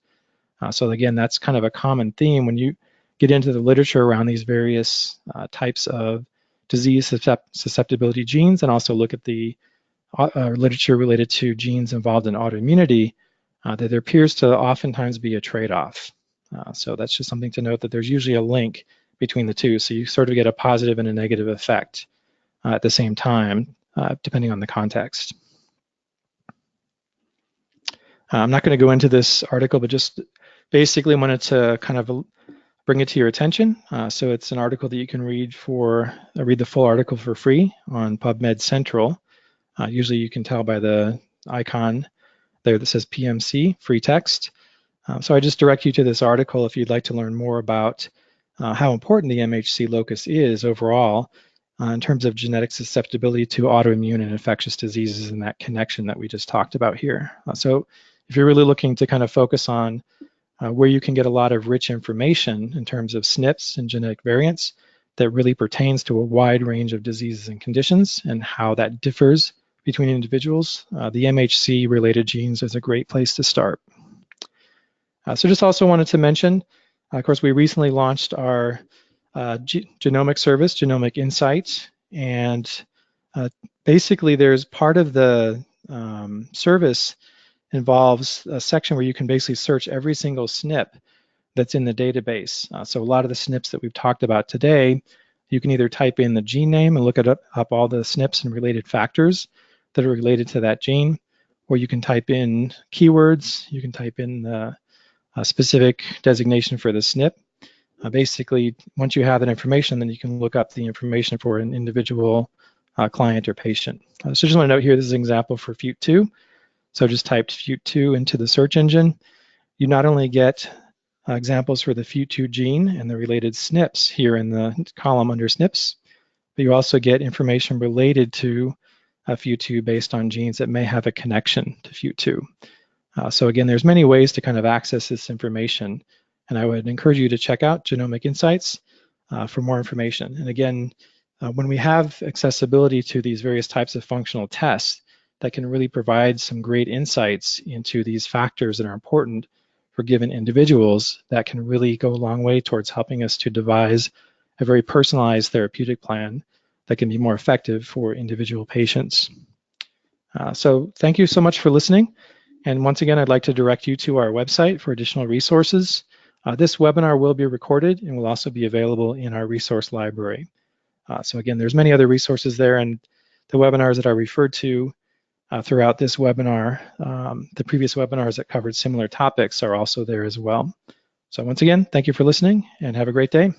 S2: So again, that's kind of a common theme when you get into the literature around these various types of disease susceptibility genes, and also look at the literature related to genes involved in autoimmunity, that there appears to oftentimes be a trade-off. So that's just something to note, that there's usually a link between the two. So you sort of get a positive and a negative effect at the same time, depending on the context. I'm not going to go into this article, but just basically wanted to kind of bring it to your attention. So it's an article that you can read the full article for free on PubMed Central. Usually you can tell by the icon there that says PMC, free text. So I just direct you to this article if you'd like to learn more about how important the MHC locus is overall in terms of genetic susceptibility to autoimmune and infectious diseases, and that connection that we just talked about here. So if you're really looking to kind of focus on where you can get a lot of rich information in terms of SNPs and genetic variants that really pertains to a wide range of diseases and conditions and how that differs between individuals, the MHC related genes is a great place to start. So just also wanted to mention, of course, we recently launched our genomic service, Genomic Insights, and basically there's part of the service involves a section where you can basically search every single SNP that's in the database. So a lot of the SNPs that we've talked about today, you can either type in the gene name and look up all the SNPs and related factors that are related to that gene, or you can type in keywords, you can type in the specific designation for the SNP. Basically, once you have that information, then you can look up the information for an individual client or patient. So just want to note here, this is an example for FUT2. So just typed FUT2 into the search engine. You not only get examples for the FUT2 gene and the related SNPs here in the column under SNPs, but you also get information related to FUT2 based on genes that may have a connection to FUT2. So again, there's many ways to kind of access this information, And I would encourage you to check out Genomic Insights for more information. And again, when we have accessibility to these various types of functional tests, that can really provide some great insights into these factors that are important for given individuals, that can really go a long way towards helping us to devise a very personalized therapeutic plan that can be more effective for individual patients. So thank you so much for listening. And once again, I'd like to direct you to our website for additional resources. This webinar will be recorded and will also be available in our resource library. So again, there's many other resources there, and the webinars that are referred to throughout this webinar, the previous webinars that covered similar topics are also there as well. So once again, thank you for listening and have a great day.